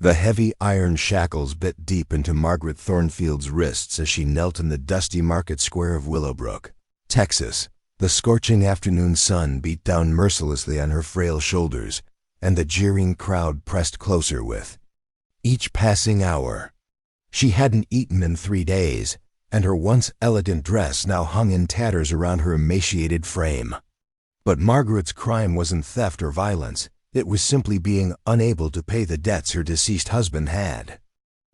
The heavy iron shackles bit deep into Margaret Thornfield's wrists as she knelt in the dusty market square of Willowbrook, Texas. The scorching afternoon sun beat down mercilessly on her frail shoulders, and the jeering crowd pressed closer with each passing hour. She hadn't eaten in 3 days, and her once elegant dress now hung in tatters around her emaciated frame. But Margaret's crime wasn't theft or violence. It was simply being unable to pay the debts her deceased husband had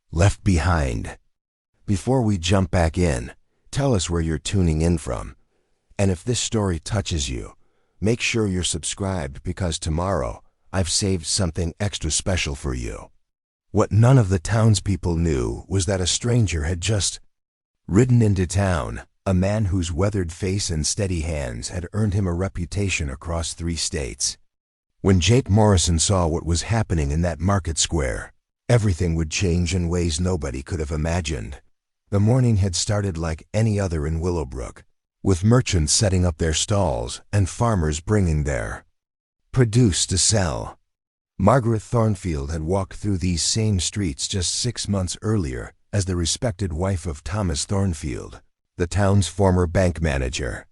left behind. Before we jump back in, tell us where you're tuning in from. And if this story touches you, make sure you're subscribed, because tomorrow I've saved something extra special for you. What none of the townspeople knew was that a stranger had just ridden into town, a man whose weathered face and steady hands had earned him a reputation across 3 states. When Jake Morrison saw what was happening in that market square, everything would change in ways nobody could have imagined. The morning had started like any other in Willowbrook, with merchants setting up their stalls and farmers bringing their produce to sell. Margaret Thornfield had walked through these same streets just 6 months earlier as the respected wife of Thomas Thornfield, the town's former bank manager.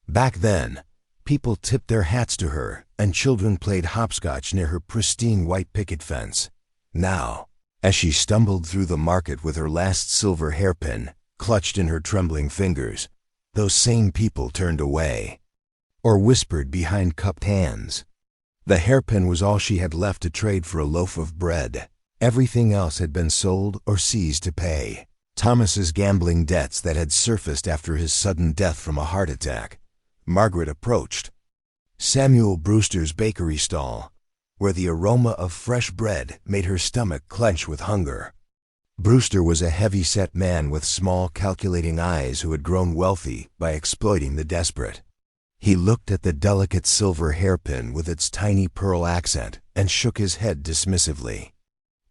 Back then, people tipped their hats to her, and children played hopscotch near her pristine white picket fence. Now, as she stumbled through the market with her last silver hairpin clutched in her trembling fingers, those same people turned away, or whispered behind cupped hands. The hairpin was all she had left to trade for a loaf of bread. Everything else had been sold or seized to pay Thomas's gambling debts that had surfaced after his sudden death from a heart attack. Margaret approached Samuel Brewster's bakery stall, where the aroma of fresh bread made her stomach clench with hunger. Brewster was a heavy-set man with small, calculating eyes who had grown wealthy by exploiting the desperate. He looked at the delicate silver hairpin with its tiny pearl accent and shook his head dismissively.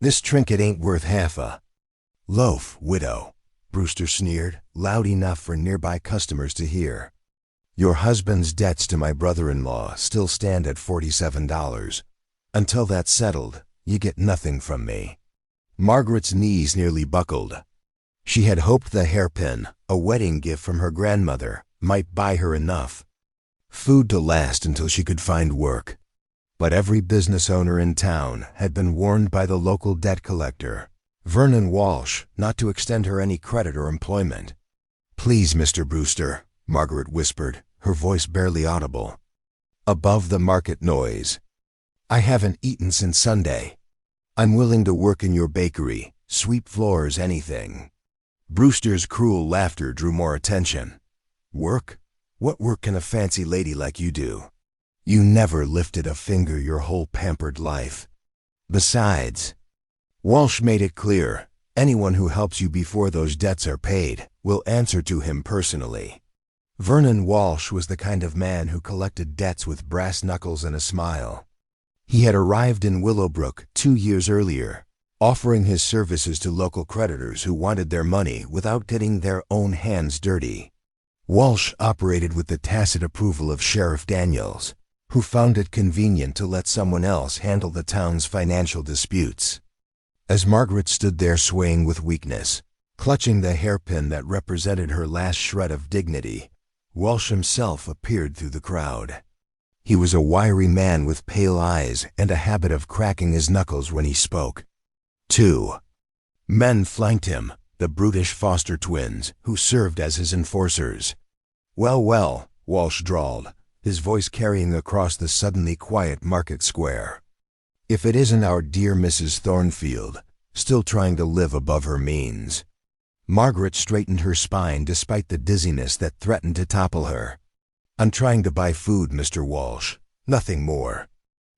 "This trinket ain't worth half a loaf, widow," Brewster sneered, loud enough for nearby customers to hear. "Your husband's debts to my brother-in-law still stand at $47. Until that's settled, you get nothing from me." Margaret's knees nearly buckled. She had hoped the hairpin, a wedding gift from her grandmother, might buy her enough food to last until she could find work. But every business owner in town had been warned by the local debt collector, Vernon Walsh, not to extend her any credit or employment. "Please, Mr. Brewster," Margaret whispered, her voice barely audible above the market noise. "I haven't eaten since Sunday. I'm willing to work in your bakery, sweep floors, anything." Brewster's cruel laughter drew more attention. "Work? What work can a fancy lady like you do? You never lifted a finger your whole pampered life. Besides," Walsh made it clear, "anyone who helps you before those debts are paid will answer to him personally." Vernon Walsh was the kind of man who collected debts with brass knuckles and a smile. He had arrived in Willowbrook 2 years earlier, offering his services to local creditors who wanted their money without getting their own hands dirty. Walsh operated with the tacit approval of Sheriff Daniels, who found it convenient to let someone else handle the town's financial disputes. As Margaret stood there swaying with weakness, clutching the hairpin that represented her last shred of dignity, Walsh himself appeared through the crowd. He was a wiry man with pale eyes and a habit of cracking his knuckles when he spoke. 2 men flanked him, the brutish Foster twins, who served as his enforcers. "Well, well," Walsh drawled, his voice carrying across the suddenly quiet market square. "If it isn't our dear Mrs. Thornfield, still trying to live above her means." Margaret straightened her spine despite the dizziness that threatened to topple her. "I'm trying to buy food, Mr. Walsh. Nothing more."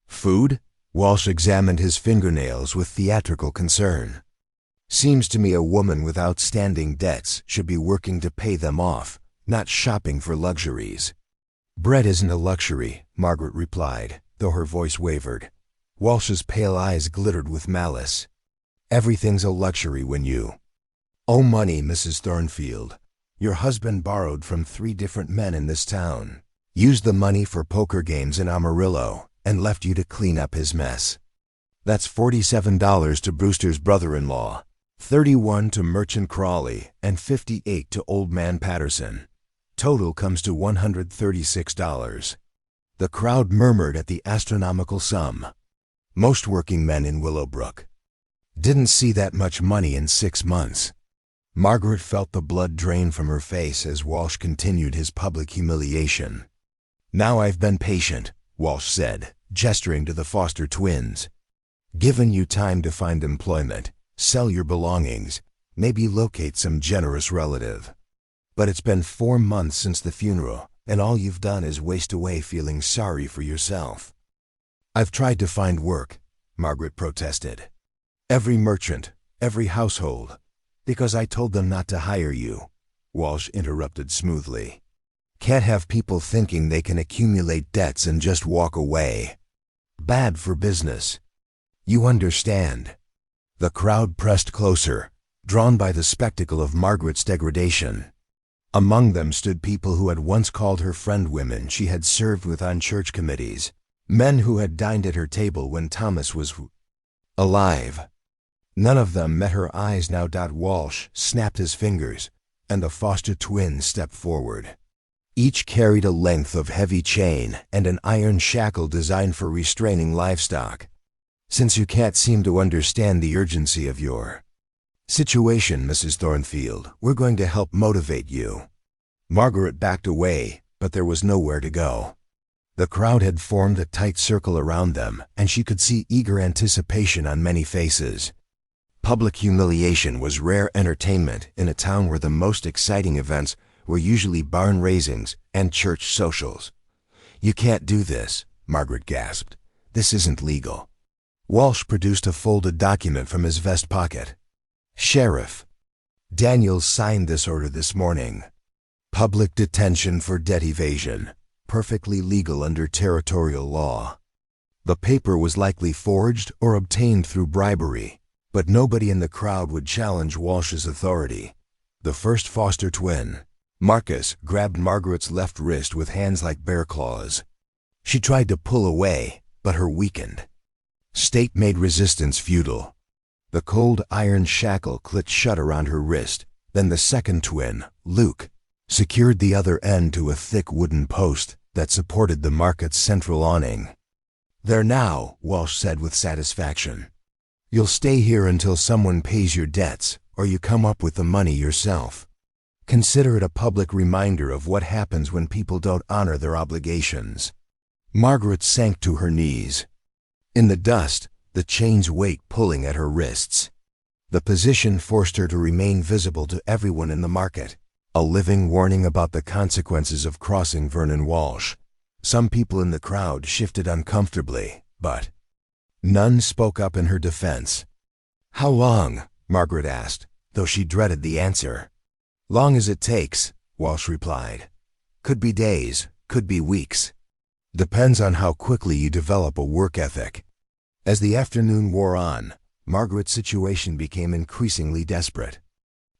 "Food?" Walsh examined his fingernails with theatrical concern. "Seems to me a woman with outstanding debts should be working to pay them off, not shopping for luxuries." "Bread isn't a luxury," Margaret replied, though her voice wavered. Walsh's pale eyes glittered with malice. "Everything's a luxury when you owe money, Mrs. Thornfield. Your husband borrowed from 3 different men in this town, used the money for poker games in Amarillo, and left you to clean up his mess. That's $47 to Brewster's brother-in-law, $31 to Merchant Crawley, and $58 to Old Man Patterson. Total comes to $136. The crowd murmured at the astronomical sum. Most working men in Willowbrook didn't see that much money in 6 months. Margaret felt the blood drain from her face as Walsh continued his public humiliation. "Now I've been patient," Walsh said, gesturing to the Foster twins. "Given you time to find employment, sell your belongings, maybe locate some generous relative. But it's been 4 months since the funeral, and all you've done is waste away feeling sorry for yourself." "I've tried to find work," Margaret protested. "Every merchant, every household, because I told them not to hire you," Walsh interrupted smoothly. "Can't have people thinking they can accumulate debts and just walk away. Bad for business. You understand." The crowd pressed closer, drawn by the spectacle of Margaret's degradation. Among them stood people who had once called her friend, women she had served with on church committees, men who had dined at her table when Thomas was alive. None of them met her eyes now. Walsh snapped his fingers, and the Foster twins stepped forward. Each carried a length of heavy chain and an iron shackle designed for restraining livestock. "Since you can't seem to understand the urgency of your situation, Mrs. Thornfield, we're going to help motivate you." Margaret backed away, but there was nowhere to go. The crowd had formed a tight circle around them, and she could see eager anticipation on many faces. Public humiliation was rare entertainment in a town where the most exciting events were usually barn raisings and church socials. "You can't do this," Margaret gasped. "This isn't legal." Walsh produced a folded document from his vest pocket. "Sheriff Daniels signed this order this morning. Public detention for debt evasion. Perfectly legal under territorial law." The paper was likely forged or obtained through bribery, but nobody in the crowd would challenge Walsh's authority. The first Foster twin, Marcus, grabbed Margaret's left wrist with hands like bear claws. She tried to pull away, but her weakened state made resistance futile. The cold iron shackle clicked shut around her wrist. Then the second twin, Luke, secured the other end to a thick wooden post that supported the market's central awning. "There now," Walsh said with satisfaction. "You'll stay here until someone pays your debts, or you come up with the money yourself. Consider it a public reminder of what happens when people don't honor their obligations." Margaret sank to her knees. In the dust, the chain's weight pulling at her wrists. The position forced her to remain visible to everyone in the market, a living warning about the consequences of crossing Vernon Walsh. Some people in the crowd shifted uncomfortably, but none spoke up in her defense. "How long?" Margaret asked, though she dreaded the answer. "Long as it takes," Walsh replied. "Could be days, could be weeks. Depends on how quickly you develop a work ethic." As the afternoon wore on, Margaret's situation became increasingly desperate.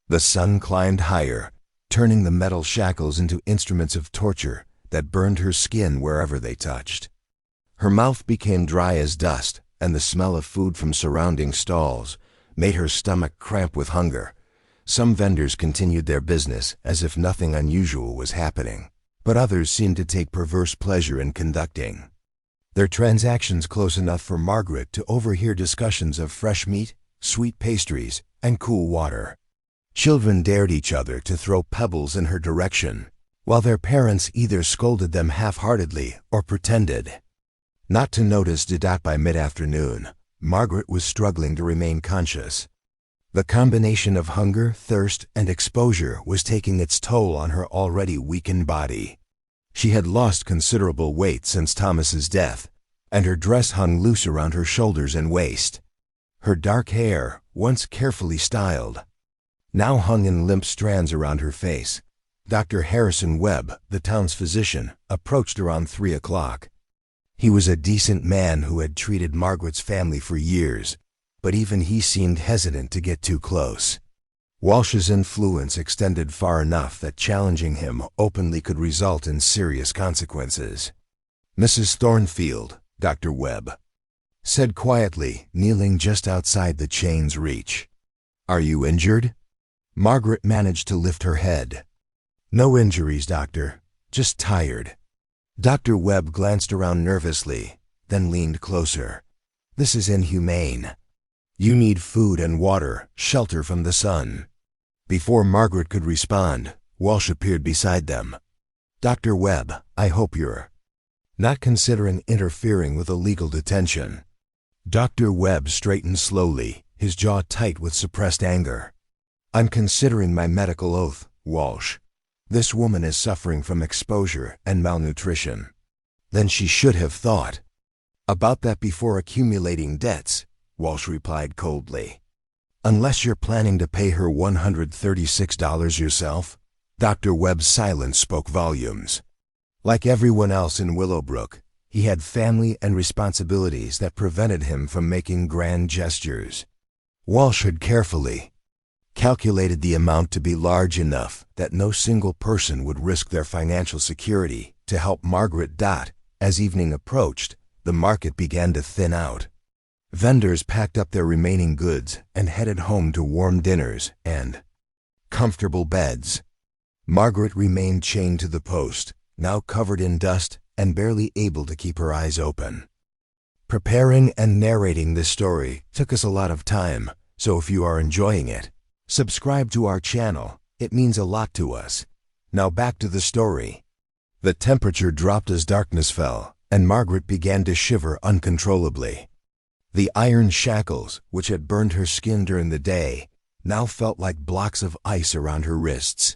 The sun climbed higher, turning the metal shackles into instruments of torture that burned her skin wherever they touched. Her mouth became dry as dust, and the smell of food from surrounding stalls made her stomach cramp with hunger. Some vendors continued their business as if nothing unusual was happening, but others seemed to take perverse pleasure in conducting their transactions close enough for Margaret to overhear discussions of fresh meat, sweet pastries, and cool water. Children dared each other to throw pebbles in her direction, while their parents either scolded them half-heartedly or pretended not to notice. By mid-afternoon, Margaret was struggling to remain conscious. The combination of hunger, thirst, and exposure was taking its toll on her already weakened body. She had lost considerable weight since Thomas's death, and her dress hung loose around her shoulders and waist. Her dark hair, once carefully styled, now hung in limp strands around her face. Dr. Harrison Webb, the town's physician, approached around 3 o'clock. He was a decent man who had treated Margaret's family for years, but even he seemed hesitant to get too close. Walsh's influence extended far enough that challenging him openly could result in serious consequences. "Mrs. Thornfield," Dr. Webb said quietly, kneeling just outside the chain's reach. "Are you injured?" Margaret managed to lift her head. "No injuries, doctor. Just tired." Dr. Webb glanced around nervously, then leaned closer. "This is inhumane. You need food and water, shelter from the sun." Before Margaret could respond, Walsh appeared beside them. "Dr. Webb, I hope you're not considering interfering with a legal detention." Dr. Webb straightened slowly, his jaw tight with suppressed anger. "I'm considering my medical oath, Walsh. This woman is suffering from exposure and malnutrition." "Then she should have thought about that before accumulating debts," Walsh replied coldly. "Unless you're planning to pay her $136 yourself." Dr. Webb's silence spoke volumes. Like everyone else in Willowbrook, he had family and responsibilities that prevented him from making grand gestures. Walsh had carefully calculated the amount to be large enough that no single person would risk their financial security to help Margaret. As evening approached, the market began to thin out. Vendors packed up their remaining goods and headed home to warm dinners and comfortable beds. Margaret remained chained to the post, now covered in dust and barely able to keep her eyes open. Preparing and narrating this story took us a lot of time, so if you are enjoying it, subscribe to our channel. It means a lot to us. Now back to the story. The temperature dropped as darkness fell, and Margaret began to shiver uncontrollably. The iron shackles, which had burned her skin during the day, now felt like blocks of ice around her wrists.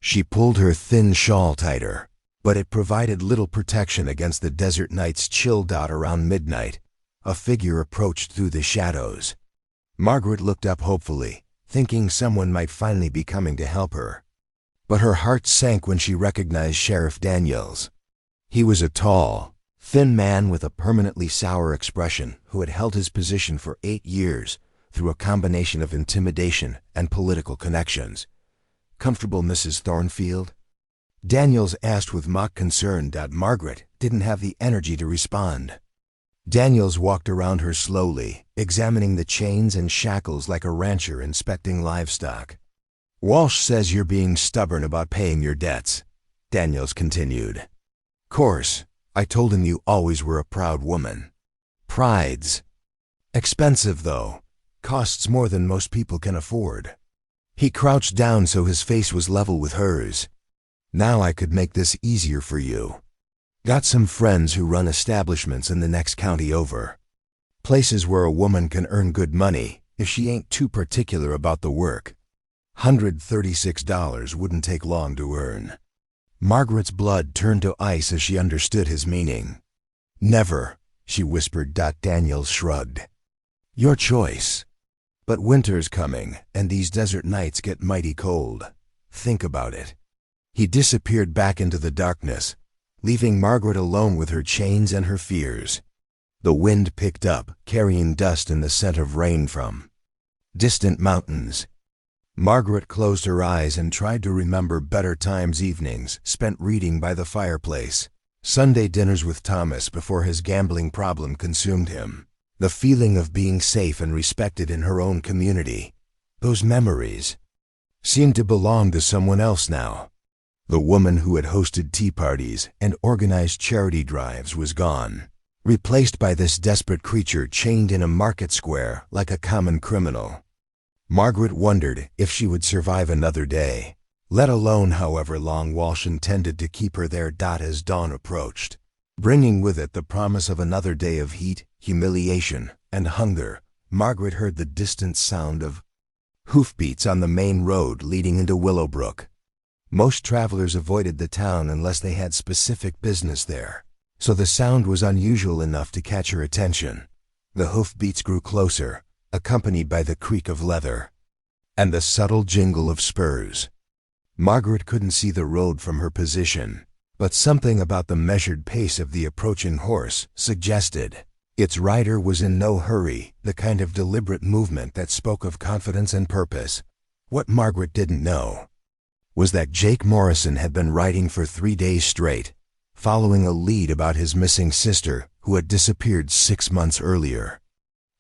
She pulled her thin shawl tighter, but it provided little protection against the desert night's chill. Around midnight, a figure approached through the shadows. Margaret looked up hopefully, thinking someone might finally be coming to help her. But her heart sank when she recognized Sheriff Daniels. He was a tall, thin man with a permanently sour expression who had held his position for 8 years through a combination of intimidation and political connections. "Comfortable, Mrs. Thornfield?" Daniels asked with mock concern. Margaret didn't have the energy to respond. Daniels walked around her slowly, examining the chains and shackles like a rancher inspecting livestock. "Walsh says you're being stubborn about paying your debts," Daniels continued. "Course, I told him you always were a proud woman." "Pride's expensive, though. Costs more than most people can afford." He crouched down so his face was level with hers. "Now I could make this easier for you. Got some friends who run establishments in the next county over. Places where a woman can earn good money if she ain't too particular about the work. $136 wouldn't take long to earn." Margaret's blood turned to ice as she understood his meaning. "Never," she whispered. Daniels shrugged. "Your choice. But winter's coming, and these desert nights get mighty cold. Think about it." He disappeared back into the darkness, leaving Margaret alone with her chains and her fears. The wind picked up, carrying dust and the scent of rain from distant mountains. Margaret closed her eyes and tried to remember better times. Evenings spent reading by the fireplace, Sunday dinners with Thomas before his gambling problem consumed him, the feeling of being safe and respected in her own community. Those memories seemed to belong to someone else now. The woman who had hosted tea parties and organized charity drives was gone, replaced by this desperate creature chained in a market square like a common criminal. Margaret wondered if she would survive another day, let alone however long Walsh intended to keep her there. As dawn approached, bringing with it the promise of another day of heat, humiliation, and hunger, Margaret heard the distant sound of hoofbeats on the main road leading into Willowbrook. Most travelers avoided the town unless they had specific business there, so the sound was unusual enough to catch her attention. The hoofbeats grew closer, accompanied by the creak of leather and the subtle jingle of spurs. Margaret couldn't see the road from her position, but something about the measured pace of the approaching horse suggested its rider was in no hurry, the kind of deliberate movement that spoke of confidence and purpose. What Margaret didn't know was that Jake Morrison had been riding for 3 days straight, following a lead about his missing sister, who had disappeared 6 months earlier.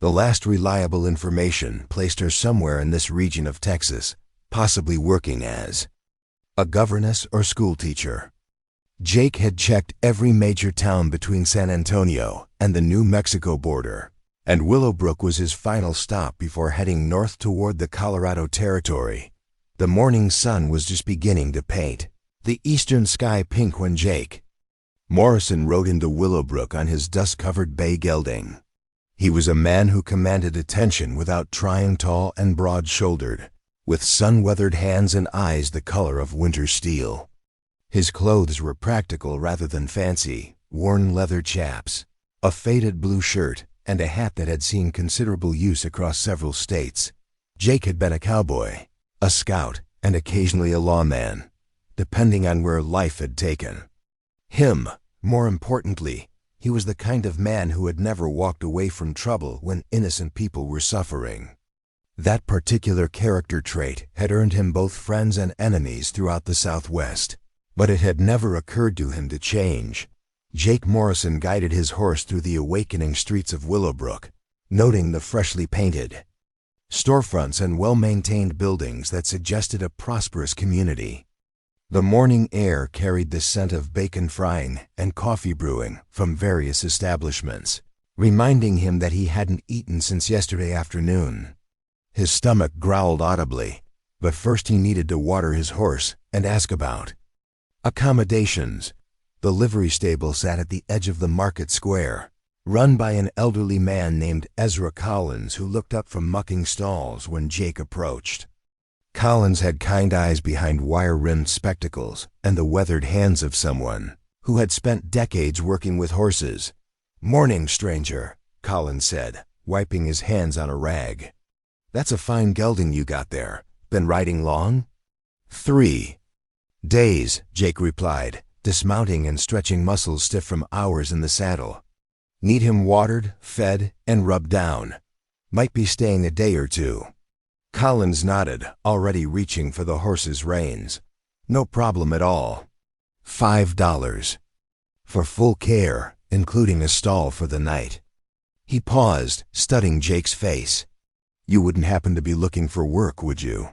The last reliable information placed her somewhere in this region of Texas, possibly working as a governess or schoolteacher. Jake had checked every major town between San Antonio and the New Mexico border, and Willowbrook was his final stop before heading north toward the Colorado Territory. The morning sun was just beginning to paint the eastern sky pink when Jake Morrison rode into Willowbrook on his dust-covered bay gelding. He was a man who commanded attention without trying, tall and broad-shouldered, with sun-weathered hands and eyes the color of winter steel. His clothes were practical rather than fancy, worn leather chaps, a faded blue shirt, and a hat that had seen considerable use across several states. Jake had been a cowboy, a scout, and occasionally a lawman, depending on where life had taken him. More importantly, he was the kind of man who had never walked away from trouble when innocent people were suffering. That particular character trait had earned him both friends and enemies throughout the Southwest, but it had never occurred to him to change. Jake Morrison guided his horse through the awakening streets of Willowbrook, noting the freshly painted storefronts and well-maintained buildings that suggested a prosperous community. The morning air carried the scent of bacon frying and coffee brewing from various establishments, reminding him that he hadn't eaten since yesterday afternoon. His stomach growled audibly, but first he needed to water his horse and ask about accommodations. The livery stable sat at the edge of the market square, run by an elderly man named Ezra Collins, who looked up from mucking stalls when Jake approached. Collins had kind eyes behind wire-rimmed spectacles and the weathered hands of someone who had spent decades working with horses. "Morning, stranger," Collins said, wiping his hands on a rag. "That's a fine gelding you got there. Been riding long?" "3 days," Jake replied, dismounting and stretching muscles stiff from hours in the saddle. "Need him watered, fed, and rubbed down. Might be staying a day or two." Collins nodded, already reaching for the horse's reins. "No problem at all. $5 for full care, including a stall for the night." He paused, studying Jake's face. "You wouldn't happen to be looking for work, would you?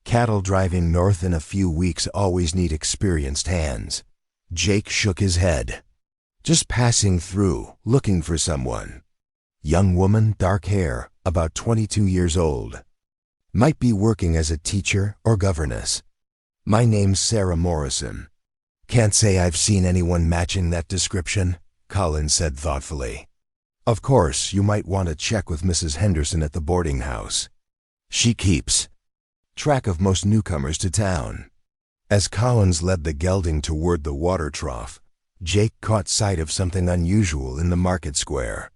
Cattle driving north in a few weeks always need experienced hands." Jake shook his head. "Just passing through, looking for someone. Young woman, dark hair, about 22 years old. Might be working as a teacher or governess. My name's Sarah Morrison." "Can't say I've seen anyone matching that description," Collins said thoughtfully. "Of course, you might want to check with Mrs. Henderson at the boarding house. She keeps track of most newcomers to town." As Collins led the gelding toward the water trough, Jake caught sight of something unusual in the market square.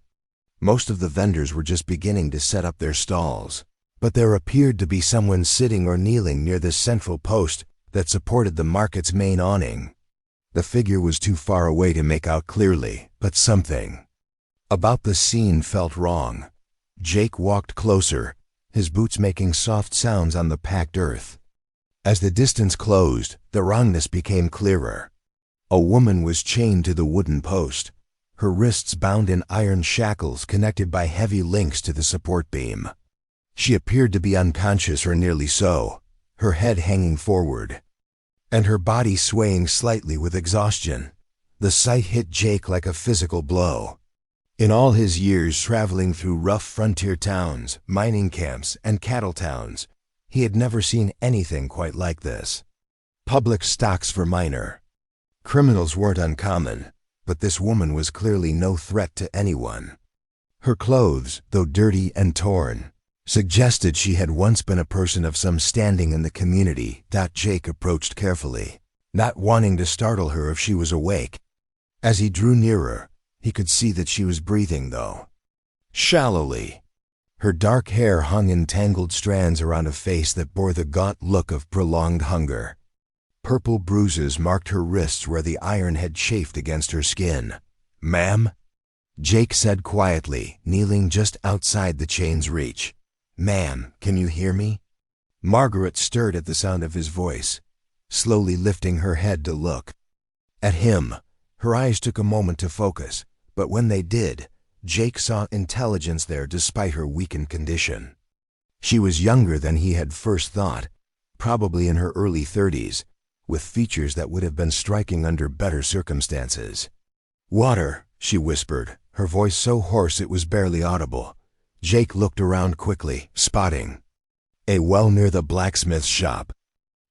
Most of the vendors were just beginning to set up their stalls, but there appeared to be someone sitting or kneeling near the central post that supported the market's main awning. The figure was too far away to make out clearly, but something about the scene felt wrong. Jake walked closer, his boots making soft sounds on the packed earth. As the distance closed, the wrongness became clearer. A woman was chained to the wooden post, her wrists bound in iron shackles connected by heavy links to the support beam. She appeared to be unconscious, or nearly so, her head hanging forward, and her body swaying slightly with exhaustion. The sight hit Jake like a physical blow. In all his years traveling through rough frontier towns, mining camps, and cattle towns, he had never seen anything quite like this. Public stocks for minor criminals weren't uncommon, but this woman was clearly no threat to anyone. Her clothes, though dirty and torn, suggested she had once been a person of some standing in the community. Jake approached carefully, not wanting to startle her if she was awake. As he drew nearer, he could see that she was breathing, though shallowly. Her dark hair hung in tangled strands around a face that bore the gaunt look of prolonged hunger. Purple bruises marked her wrists where the iron had chafed against her skin. "Ma'am?" Jake said quietly, kneeling just outside the chain's reach. "Ma'am, can you hear me?" Margaret stirred at the sound of his voice, slowly lifting her head to look at him. Her eyes took a moment to focus, But when they did, Jake saw intelligence there despite her weakened condition. She was younger than he had first thought, probably in her early 30s, with features that would have been striking under better circumstances. "Water," she whispered, her voice so hoarse it was barely audible. Jake looked around quickly, spotting a well near the blacksmith's shop.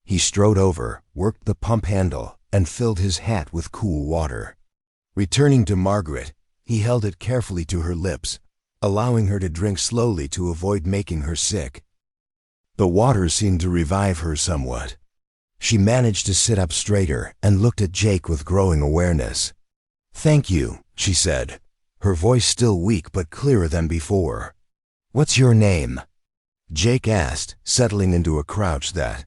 He strode over, worked the pump handle, and filled his hat with cool water. Returning to Margaret, he held it carefully to her lips, allowing her to drink slowly to avoid making her sick. The water seemed to revive her somewhat. She managed to sit up straighter and looked at Jake with growing awareness. "Thank you," she said, her voice still weak but clearer than before. "What's your name?" Jake asked, settling into a crouch that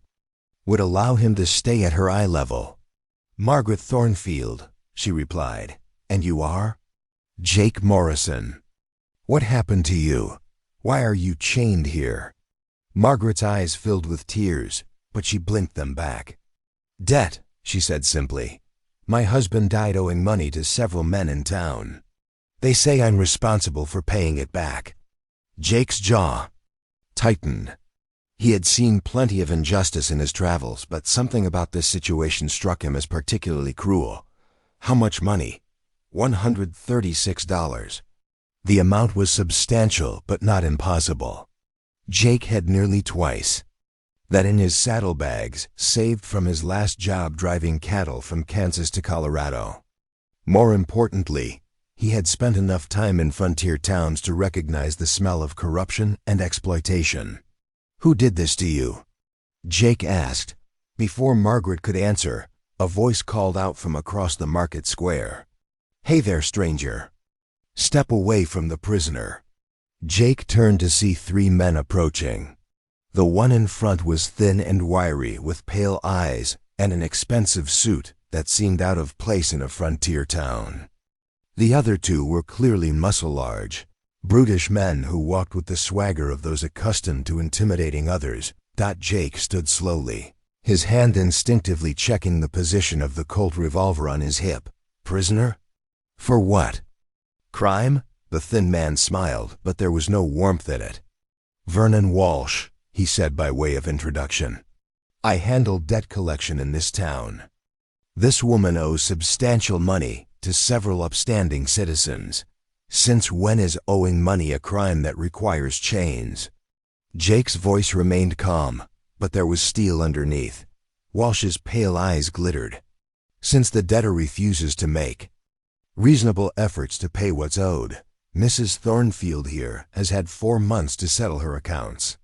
would allow him to stay at her eye level. "Margaret Thornfield," she replied. "And you are?" "Jake Morrison." "What happened to you? Why are you chained here?" Margaret's eyes filled with tears, but she blinked them back. "Debt," she said simply. "My husband died owing money to several men in town. They say I'm responsible for paying it back." Jake's jaw tightened. He had seen plenty of injustice in his travels, but something about this situation struck him as particularly cruel. How much money? $136. The amount was substantial, but not impossible. Jake had nearly twice that in his saddlebags, saved from his last job driving cattle from Kansas to Colorado. More importantly, he had spent enough time in frontier towns to recognize the smell of corruption and exploitation. "Who did this to you?" Jake asked. Before Margaret could answer, a voice called out from across the market square. "Hey there, stranger. Step away from the prisoner." Jake turned to see three men approaching. The one in front was thin and wiry, with pale eyes and an expensive suit that seemed out of place in a frontier town. The other two were clearly muscle-large, brutish men who walked with the swagger of those accustomed to intimidating others. Jake stood slowly, his hand instinctively checking the position of the Colt revolver on his hip. "Prisoner? For what?" "Crime?" The thin man smiled, but there was no warmth in it. "Vernon Walsh," he said by way of introduction. "I handle debt collection in this town. This woman owes substantial money to several upstanding citizens. Since when is owing money a crime that requires chains?" Jake's voice remained calm, but there was steel underneath. Walsh's pale eyes glittered. "Since the debtor refuses to make reasonable efforts to pay what's owed, Mrs. Thornfield here has had 4 months to settle her accounts.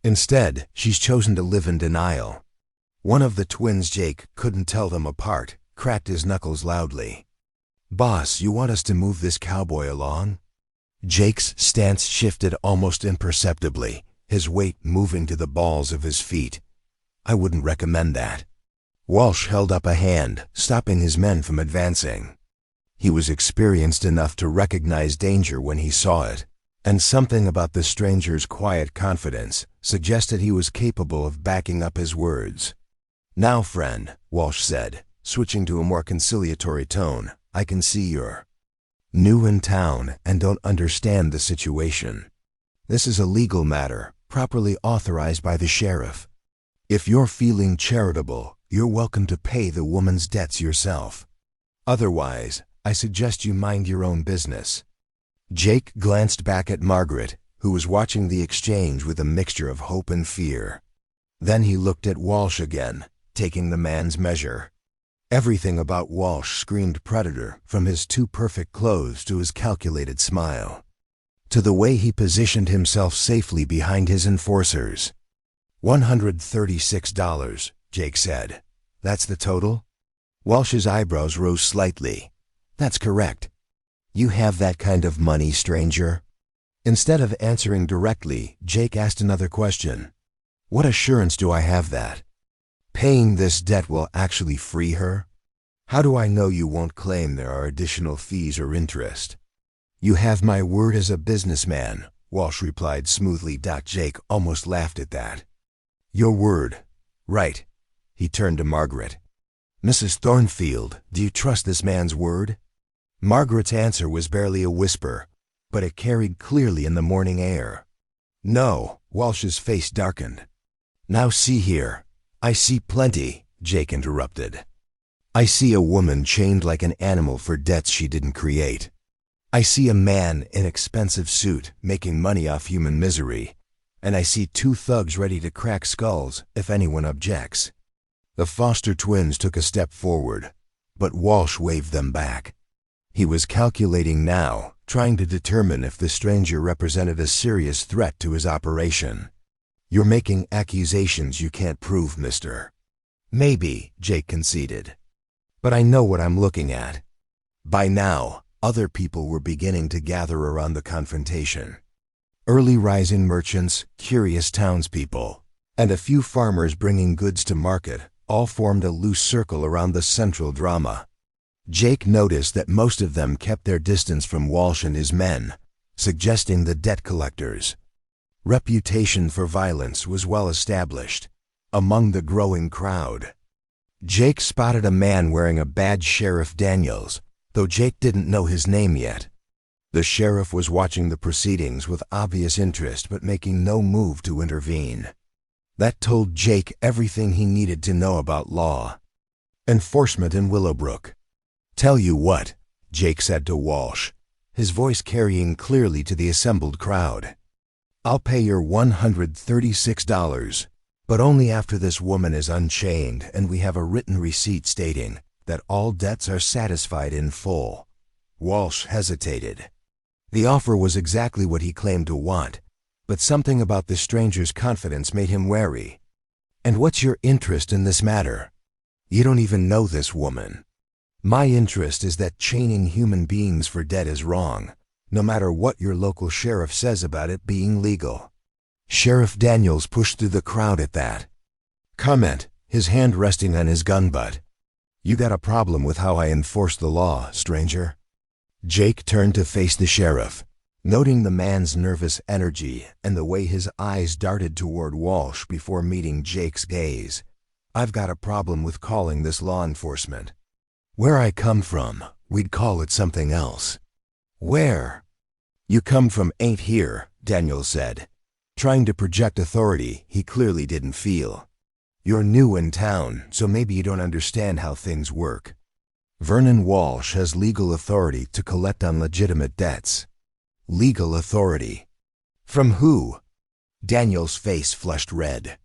Instead, she's chosen to live in denial." One of the twins, Jake couldn't tell them apart, cracked his knuckles loudly. "Boss, you want us to move this cowboy along?" Jake's stance shifted almost imperceptibly, his weight moving to the balls of his feet. "I wouldn't recommend that." Walsh held up a hand, stopping his men from advancing. He was experienced enough to recognize danger when he saw it, and something about the stranger's quiet confidence suggested he was capable of backing up his words. "Now, friend," Walsh said, switching to a more conciliatory tone, "I can see you're new in town and don't understand the situation. This is a legal matter, properly authorized by the sheriff. If you're feeling charitable, you're welcome to pay the woman's debts yourself. Otherwise, I suggest you mind your own business." Jake glanced back at Margaret, who was watching the exchange with a mixture of hope and fear. Then he looked at Walsh again, taking the man's measure. Everything about Walsh screamed predator, from his too perfect clothes to his calculated smile, to the way he positioned himself safely behind his enforcers. $136, Jake said. "That's the total?" Walsh's eyebrows rose slightly. "That's correct. You have that kind of money, stranger?" Instead of answering directly, Jake asked another question. "What assurance do I have that paying this debt will actually free her? How do I know you won't claim there are additional fees or interest?" "You have my word as a businessman," Walsh replied smoothly. Jake almost laughed at that. "Your word. Right." He turned to Margaret. "Mrs. Thornfield, do you trust this man's word?" Margaret's answer was barely a whisper, but it carried clearly in the morning air. "No," Walsh's face darkened. "Now see here. I see plenty," Jake interrupted. "I see a woman chained like an animal for debts she didn't create. I see a man in expensive suit making money off human misery, and I see two thugs ready to crack skulls if anyone objects." The Foster twins took a step forward, but Walsh waved them back. He was calculating now, trying to determine if the stranger represented a serious threat to his operation. "You're making accusations you can't prove, mister." "Maybe," Jake conceded. "But I know what I'm looking at." By now, other people were beginning to gather around the confrontation. Early rising merchants, curious townspeople, and a few farmers bringing goods to market all formed a loose circle around the central drama. Jake noticed that most of them kept their distance from Walsh and his men, suggesting the debt collectors. Reputation for violence was well established among the growing crowd. Jake spotted a man wearing a badge, Sheriff Daniels, though Jake didn't know his name yet. The sheriff was watching the proceedings with obvious interest but making no move to intervene. That told Jake everything he needed to know about law enforcement in Willowbrook. "Tell you what," Jake said to Walsh, his voice carrying clearly to the assembled crowd. "I'll pay your $136, but only after this woman is unchained and we have a written receipt stating that all debts are satisfied in full." Walsh hesitated. The offer was exactly what he claimed to want, but something about the stranger's confidence made him wary. "And what's your interest in this matter? You don't even know this woman." "My interest is that chaining human beings for debt is wrong, no matter what your local sheriff says about it being legal." Sheriff Daniels pushed through the crowd at that comment, his hand resting on his gun butt. "You got a problem with how I enforce the law, stranger?" Jake turned to face the sheriff, noting the man's nervous energy and the way his eyes darted toward Walsh before meeting Jake's gaze. "I've got a problem with calling this law enforcement. Where I come from, we'd call it something else." "Where you come from ain't here," Daniels said, trying to project authority he clearly didn't feel. "You're new in town, so maybe you don't understand how things work. Vernon Walsh has legal authority to collect on legitimate debts." "Legal authority? From who?" Daniel's face flushed red.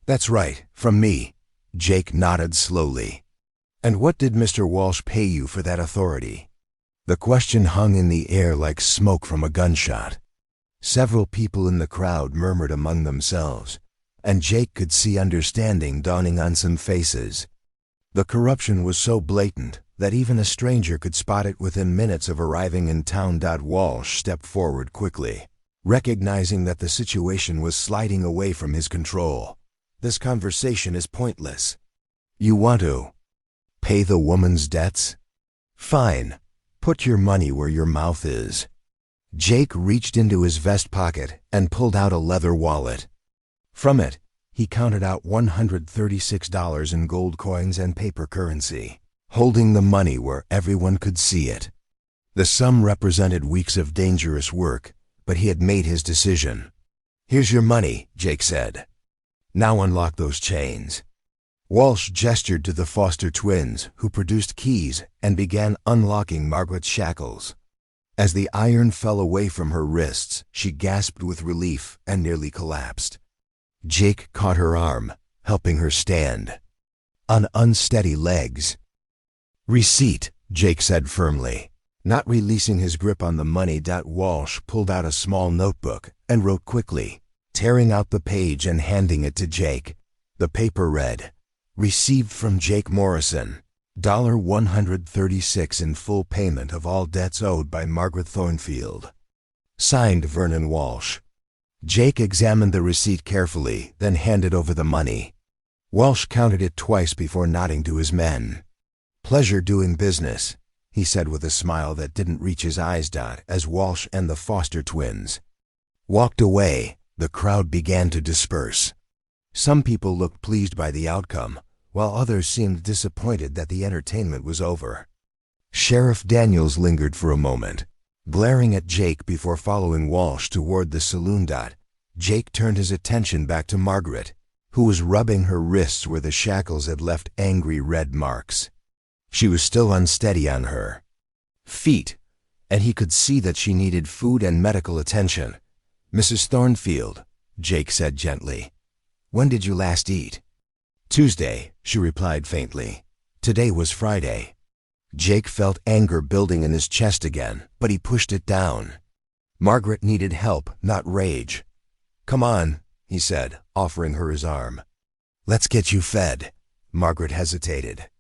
"That's right, from me." Jake nodded slowly. "And what did Mr. Walsh pay you for that authority?" The question hung in the air like smoke from a gunshot. Several people in the crowd murmured among themselves, and Jake could see understanding dawning on some faces. The corruption was so blatant that even a stranger could spot it within minutes of arriving in town. Walsh stepped forward quickly, recognizing that the situation was sliding away from his control. "This conversation is pointless. You want to pay the woman's debts? Fine. Put your money where your mouth is." Jake reached into his vest pocket and pulled out a leather wallet. From it, he counted out $136 in gold coins and paper currency, holding the money where everyone could see it. The sum represented weeks of dangerous work, but he had made his decision. "Here's your money," Jake said. "Now unlock those chains." Walsh gestured to the Foster twins, who produced keys and began unlocking Margaret's shackles. As the iron fell away from her wrists, she gasped with relief and nearly collapsed. Jake caught her arm, helping her stand on unsteady legs. "Receipt," Jake said firmly. Not releasing his grip on the money. Walsh pulled out a small notebook and wrote quickly, tearing out the page and handing it to Jake. The paper read, "Received from Jake Morrison, $136 in full payment of all debts owed by Margaret Thornfield. Signed, Vernon Walsh." Jake examined the receipt carefully, then handed over the money. Walsh counted it twice before nodding to his men. "Pleasure doing business," he said with a smile that didn't reach his eyes. As Walsh and the Foster twins walked away, the crowd began to disperse. Some people looked pleased by the outcome, while others seemed disappointed that the entertainment was over. Sheriff Daniels lingered for a moment, glaring at Jake before following Walsh toward the saloon. Jake turned his attention back to Margaret, who was rubbing her wrists where the shackles had left angry red marks. She was still unsteady on her feet, and he could see that she needed food and medical attention. "Mrs. Thornfield," Jake said gently, "when did you last eat?" "Tuesday," she replied faintly. "Today was Friday." Jake felt anger building in his chest again, but he pushed it down. Margaret needed help, not rage. "Come on," he said, offering her his arm. "Let's get you fed." Margaret hesitated.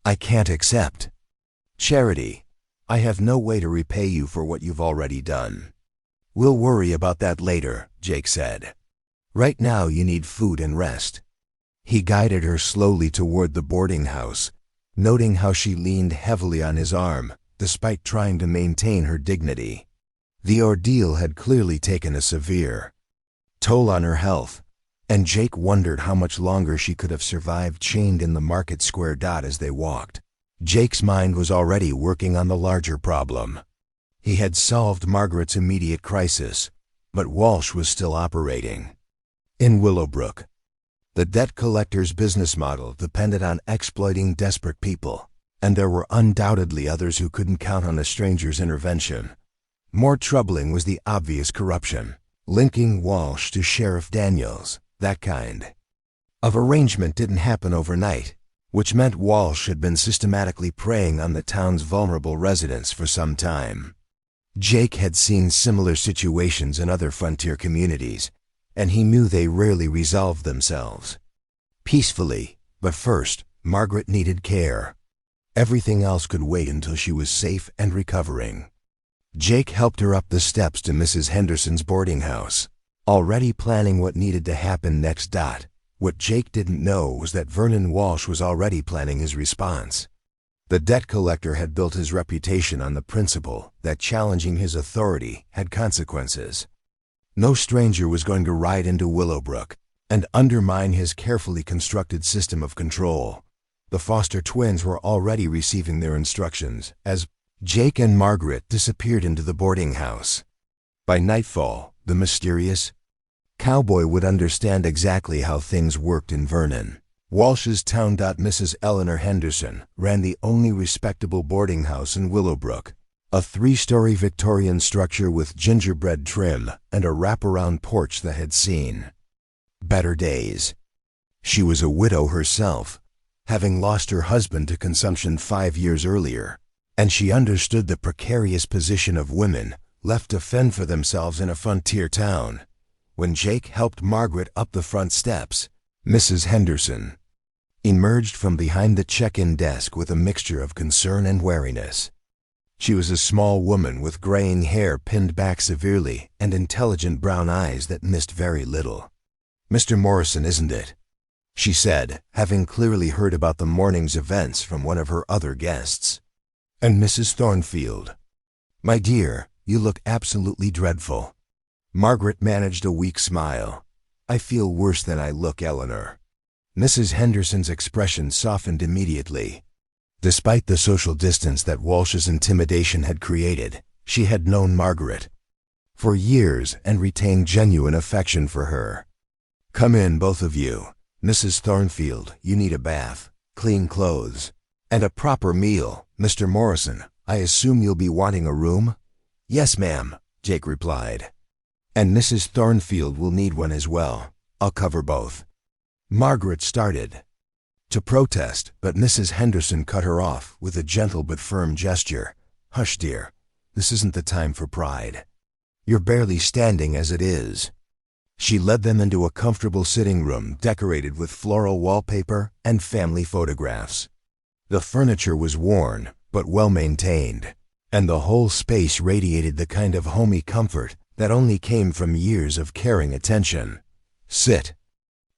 "I can't accept charity. I have no way to repay you for what you've already done." "We'll worry about that later," Jake said. "Right now you need food and rest." He guided her slowly toward the boarding house, noting how she leaned heavily on his arm, despite trying to maintain her dignity. The ordeal had clearly taken a severe toll on her health, and Jake wondered how much longer she could have survived chained in the market square. As they walked, Jake's mind was already working on the larger problem. He had solved Margaret's immediate crisis, but Walsh was still operating. In Willowbrook, the debt collector's business model depended on exploiting desperate people, and there were undoubtedly others who couldn't count on a stranger's intervention. More troubling was the obvious corruption, linking Walsh to Sheriff Daniels. That kind of arrangement didn't happen overnight, which meant Walsh had been systematically preying on the town's vulnerable residents for some time. Jake had seen similar situations in other frontier communities, and he knew they rarely resolved themselves peacefully. But first, Margaret needed care. Everything else could wait until she was safe and recovering. Jake helped her up the steps to Mrs. Henderson's boarding house, already planning what needed to happen next. What Jake didn't know was that Vernon Walsh was already planning his response. The debt collector had built his reputation on the principle that challenging his authority had consequences. No stranger was going to ride into Willowbrook and undermine his carefully constructed system of control. The Foster twins were already receiving their instructions as Jake and Margaret disappeared into the boarding house. By nightfall, the mysterious Cowboy would understand exactly how things worked in Vernon. Walsh's town. Mrs. Eleanor Henderson ran the only respectable boarding house in Willowbrook, a 3-story Victorian structure with gingerbread trim and a wraparound porch that had seen better days. She was a widow herself, having lost her husband to consumption 5 years earlier, and she understood the precarious position of women left to fend for themselves in a frontier town. When Jake helped Margaret up the front steps, Mrs. Henderson emerged from behind the check-in desk with a mixture of concern and wariness. She was a small woman with graying hair pinned back severely and intelligent brown eyes that missed very little. "Mr. Morrison, isn't it?" she said, having clearly heard about the morning's events from one of her other guests. "And Mrs. Thornfield." "My dear, you look absolutely dreadful." Margaret managed a weak smile. "I feel worse than I look, Eleanor." Mrs. Henderson's expression softened immediately. Despite the social distance that Walsh's intimidation had created, she had known Margaret for years and retained genuine affection for her. "Come in, both of you. Mrs. Thornfield, you need a bath, clean clothes, and a proper meal. Mr. Morrison, I assume you'll be wanting a room?" "Yes, ma'am," Jake replied. "And Mrs. Thornfield will need one as well. I'll cover both." Margaret started to protest, but Mrs. Henderson cut her off with a gentle but firm gesture. "Hush, dear. This isn't the time for pride. You're barely standing as it is." She led them into a comfortable sitting room decorated with floral wallpaper and family photographs. The furniture was worn, but well maintained, and the whole space radiated the kind of homey comfort that only came from years of caring attention. "Sit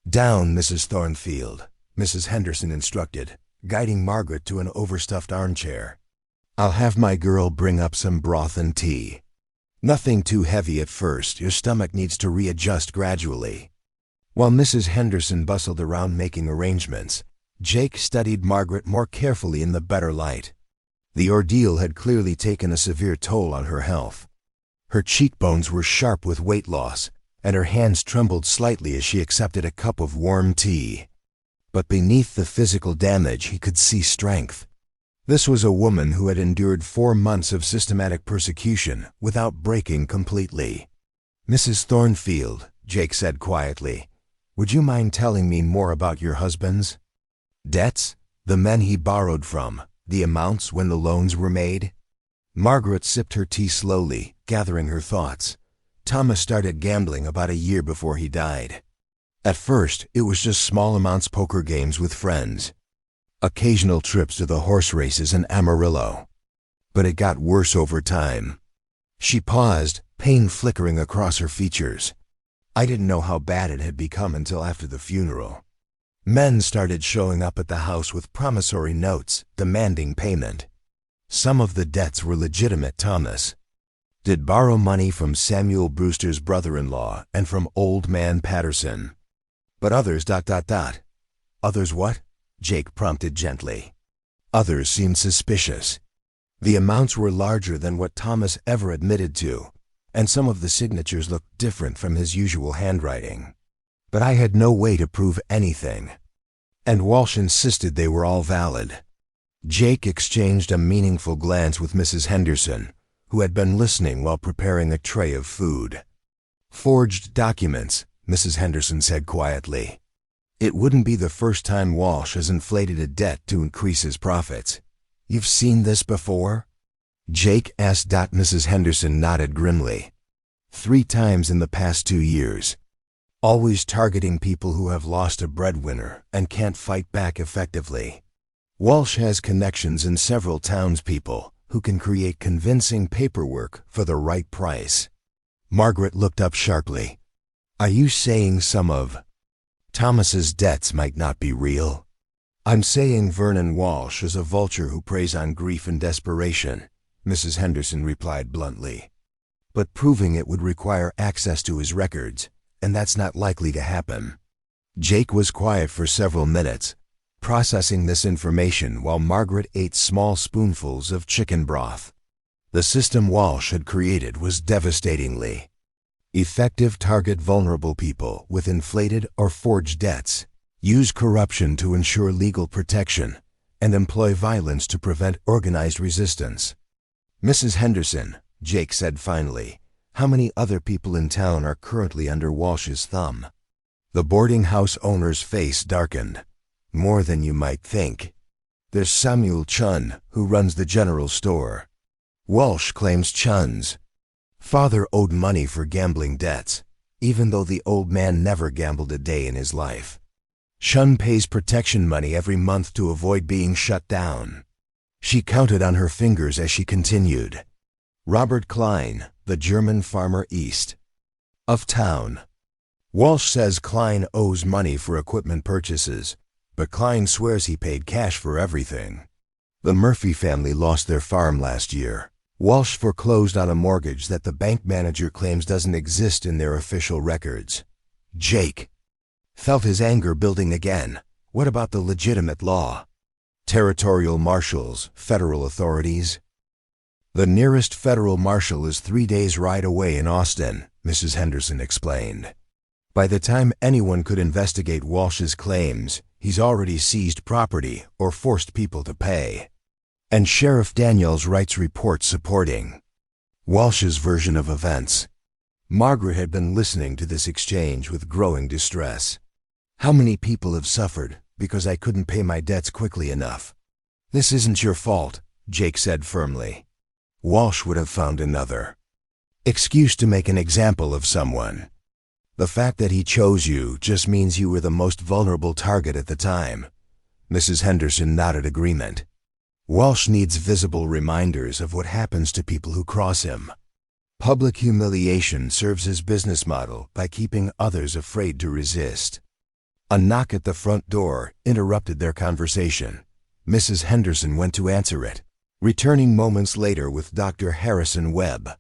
down, Mrs. Thornfield," Mrs. Henderson instructed, guiding Margaret to an overstuffed armchair. "I'll have my girl bring up some broth and tea. Nothing too heavy at first. Your stomach needs to readjust gradually." While Mrs. Henderson bustled around making arrangements, Jake studied Margaret more carefully in the better light. The ordeal had clearly taken a severe toll on her health. Her cheekbones were sharp with weight loss, and her hands trembled slightly as she accepted a cup of warm tea. But beneath the physical damage he could see strength. This was a woman who had endured 4 months of systematic persecution without breaking completely. "Mrs. Thornfield," Jake said quietly, "would you mind telling me more about your husband's debts, the men he borrowed from, the amounts when the loans were made?" Margaret sipped her tea slowly, gathering her thoughts. Thomas started gambling about a year before he died. At first, it was just small amounts poker games with friends. Occasional trips to the horse races in Amarillo. But it got worse over time. She paused, pain flickering across her features. "I didn't know how bad it had become until after the funeral. Men started showing up at the house with promissory notes, demanding payment. Some of the debts were legitimate. Thomas did borrow money from Samuel Brewster's brother-in-law and from Old Man Patterson. But others ... Others what?" Jake prompted gently. Others seemed suspicious. The amounts were larger than what Thomas ever admitted to, and some of the signatures looked different from his usual handwriting. But I had no way to prove anything. And Walsh insisted they were all valid. Jake exchanged a meaningful glance with Mrs. Henderson, who had been listening while preparing a tray of food. "Forged documents," Mrs. Henderson said quietly. "It wouldn't be the first time Walsh has inflated a debt to increase his profits. You've seen this before?" Jake asked. Mrs. Henderson nodded grimly. "3 times in the past 2 years. Always targeting people who have lost a breadwinner and can't fight back effectively. Walsh has connections in several townspeople who can create convincing paperwork for the right price." Margaret looked up sharply. "Are you saying some of Thomas's debts might not be real?" "I'm saying Vernon Walsh is a vulture who preys on grief and desperation," Mrs. Henderson replied bluntly. "But proving it would require access to his records, and that's not likely to happen." Jake was quiet for several minutes, processing this information while Margaret ate small spoonfuls of chicken broth. The system Walsh had created was devastatingly effective. Target vulnerable people with inflated or forged debts, use corruption to ensure legal protection, and employ violence to prevent organized resistance. "Mrs. Henderson," Jake said finally, "how many other people in town are currently under Walsh's thumb?" The boarding house owner's face darkened. "More than you might think. There's Samuel Chun, who runs the general store. Walsh claims Chun's father owed money for gambling debts, even though the old man never gambled a day in his life. Chun pays protection money every month to avoid being shut down." She counted on her fingers as she continued. "Robert Klein, the German farmer east of town. Walsh says Klein owes money for equipment purchases, but Klein swears he paid cash for everything. The Murphy family lost their farm last year. Walsh foreclosed on a mortgage that the bank manager claims doesn't exist in their official records." Jake felt his anger building again. What about the legitimate law? Territorial marshals, federal authorities? "The nearest federal marshal is 3 days' ride away in Austin," Mrs. Henderson explained. "By the time anyone could investigate Walsh's claims, he's already seized property or forced people to pay. And Sheriff Daniels writes reports supporting Walsh's version of events." Margaret had been listening to this exchange with growing distress. "How many people have suffered because I couldn't pay my debts quickly enough?" "This isn't your fault," Jake said firmly. "Walsh would have found another excuse to make an example of someone. The fact that he chose you just means you were the most vulnerable target at the time." Mrs. Henderson nodded agreement. "Walsh needs visible reminders of what happens to people who cross him. Public humiliation serves his business model by keeping others afraid to resist." A knock at the front door interrupted their conversation. Mrs. Henderson went to answer it, returning moments later with Dr. Harrison Webb.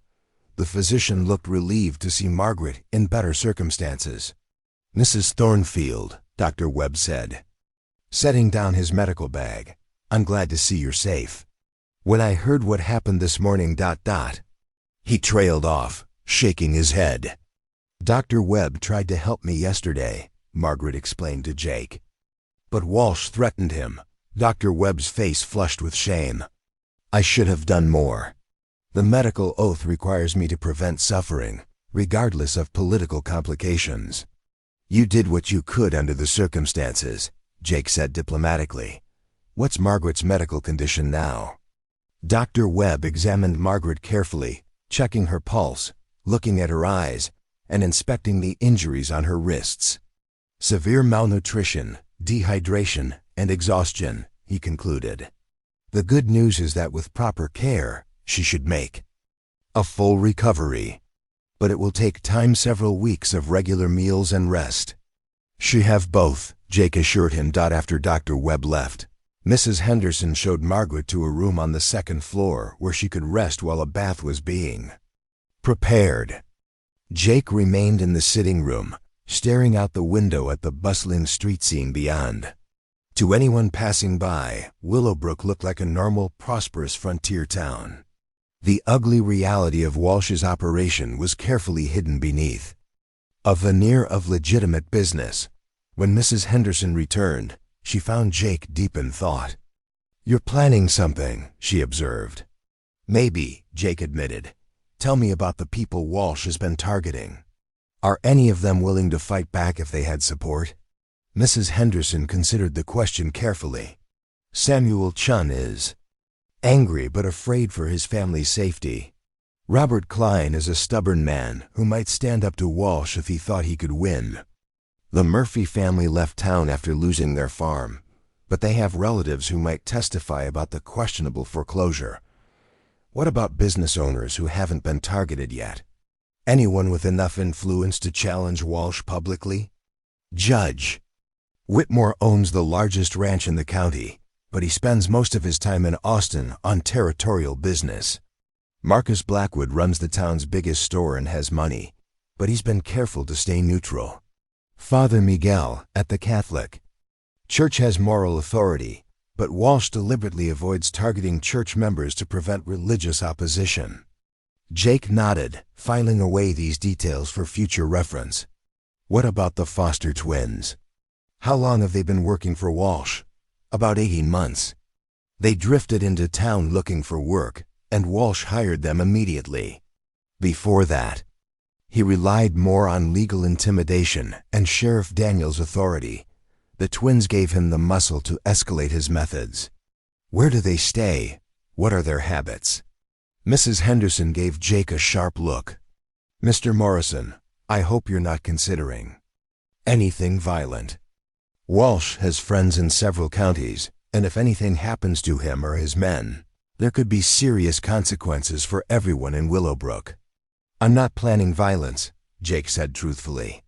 The physician looked relieved to see Margaret in better circumstances. "Mrs. Thornfield," Dr. Webb said, setting down his medical bag, "I'm glad to see you're safe." When I heard what happened this morning... He trailed off, shaking his head. Dr. Webb tried to help me yesterday, Margaret explained to Jake. But Walsh threatened him. Dr. Webb's face flushed with shame. I should have done more. The medical oath requires me to prevent suffering, regardless of political complications. You did what you could under the circumstances, Jake said diplomatically. What's Margaret's medical condition now? Dr. Webb examined Margaret carefully, checking her pulse, looking at her eyes, and inspecting the injuries on her wrists. Severe malnutrition, dehydration, and exhaustion, he concluded. The good news is that with proper care, she should make a full recovery. But it will take time, several weeks of regular meals and rest. She have both, Jake assured him. After Dr. Webb left, Mrs. Henderson showed Margaret to a room on the second floor where she could rest while a bath was being prepared. Jake remained in the sitting room, staring out the window at the bustling street scene beyond. To anyone passing by, Willowbrook looked like a normal, prosperous frontier town. The ugly reality of Walsh's operation was carefully hidden beneath a veneer of legitimate business. When Mrs. Henderson returned, she found Jake deep in thought. You're planning something, she observed. Maybe, Jake admitted. Tell me about the people Walsh has been targeting. Are any of them willing to fight back if they had support? Mrs. Henderson considered the question carefully. Samuel Chun is angry but afraid for his family's safety. Robert Klein is a stubborn man who might stand up to Walsh if he thought he could win. The Murphy family left town after losing their farm, but they have relatives who might testify about the questionable foreclosure. What about business owners who haven't been targeted yet? Anyone with enough influence to challenge Walsh publicly? Judge Whitmore owns the largest ranch in the county, but he spends most of his time in Austin on territorial business. Marcus Blackwood runs the town's biggest store and has money, but he's been careful to stay neutral. Father Miguel, at the Catholic Church, has moral authority, but Walsh deliberately avoids targeting church members to prevent religious opposition. Jake nodded, filing away these details for future reference. What about the Foster twins? How long have they been working for Walsh? About 18 months. They drifted into town looking for work, and Walsh hired them immediately. Before that, he relied more on legal intimidation and Sheriff Daniels' authority. The twins gave him the muscle to escalate his methods. Where do they stay? What are their habits? Mrs. Henderson gave Jake a sharp look. Mr. Morrison, I hope you're not considering anything violent. Walsh has friends in several counties, and if anything happens to him or his men, there could be serious consequences for everyone in Willowbrook. I'm not planning violence, Jake said truthfully.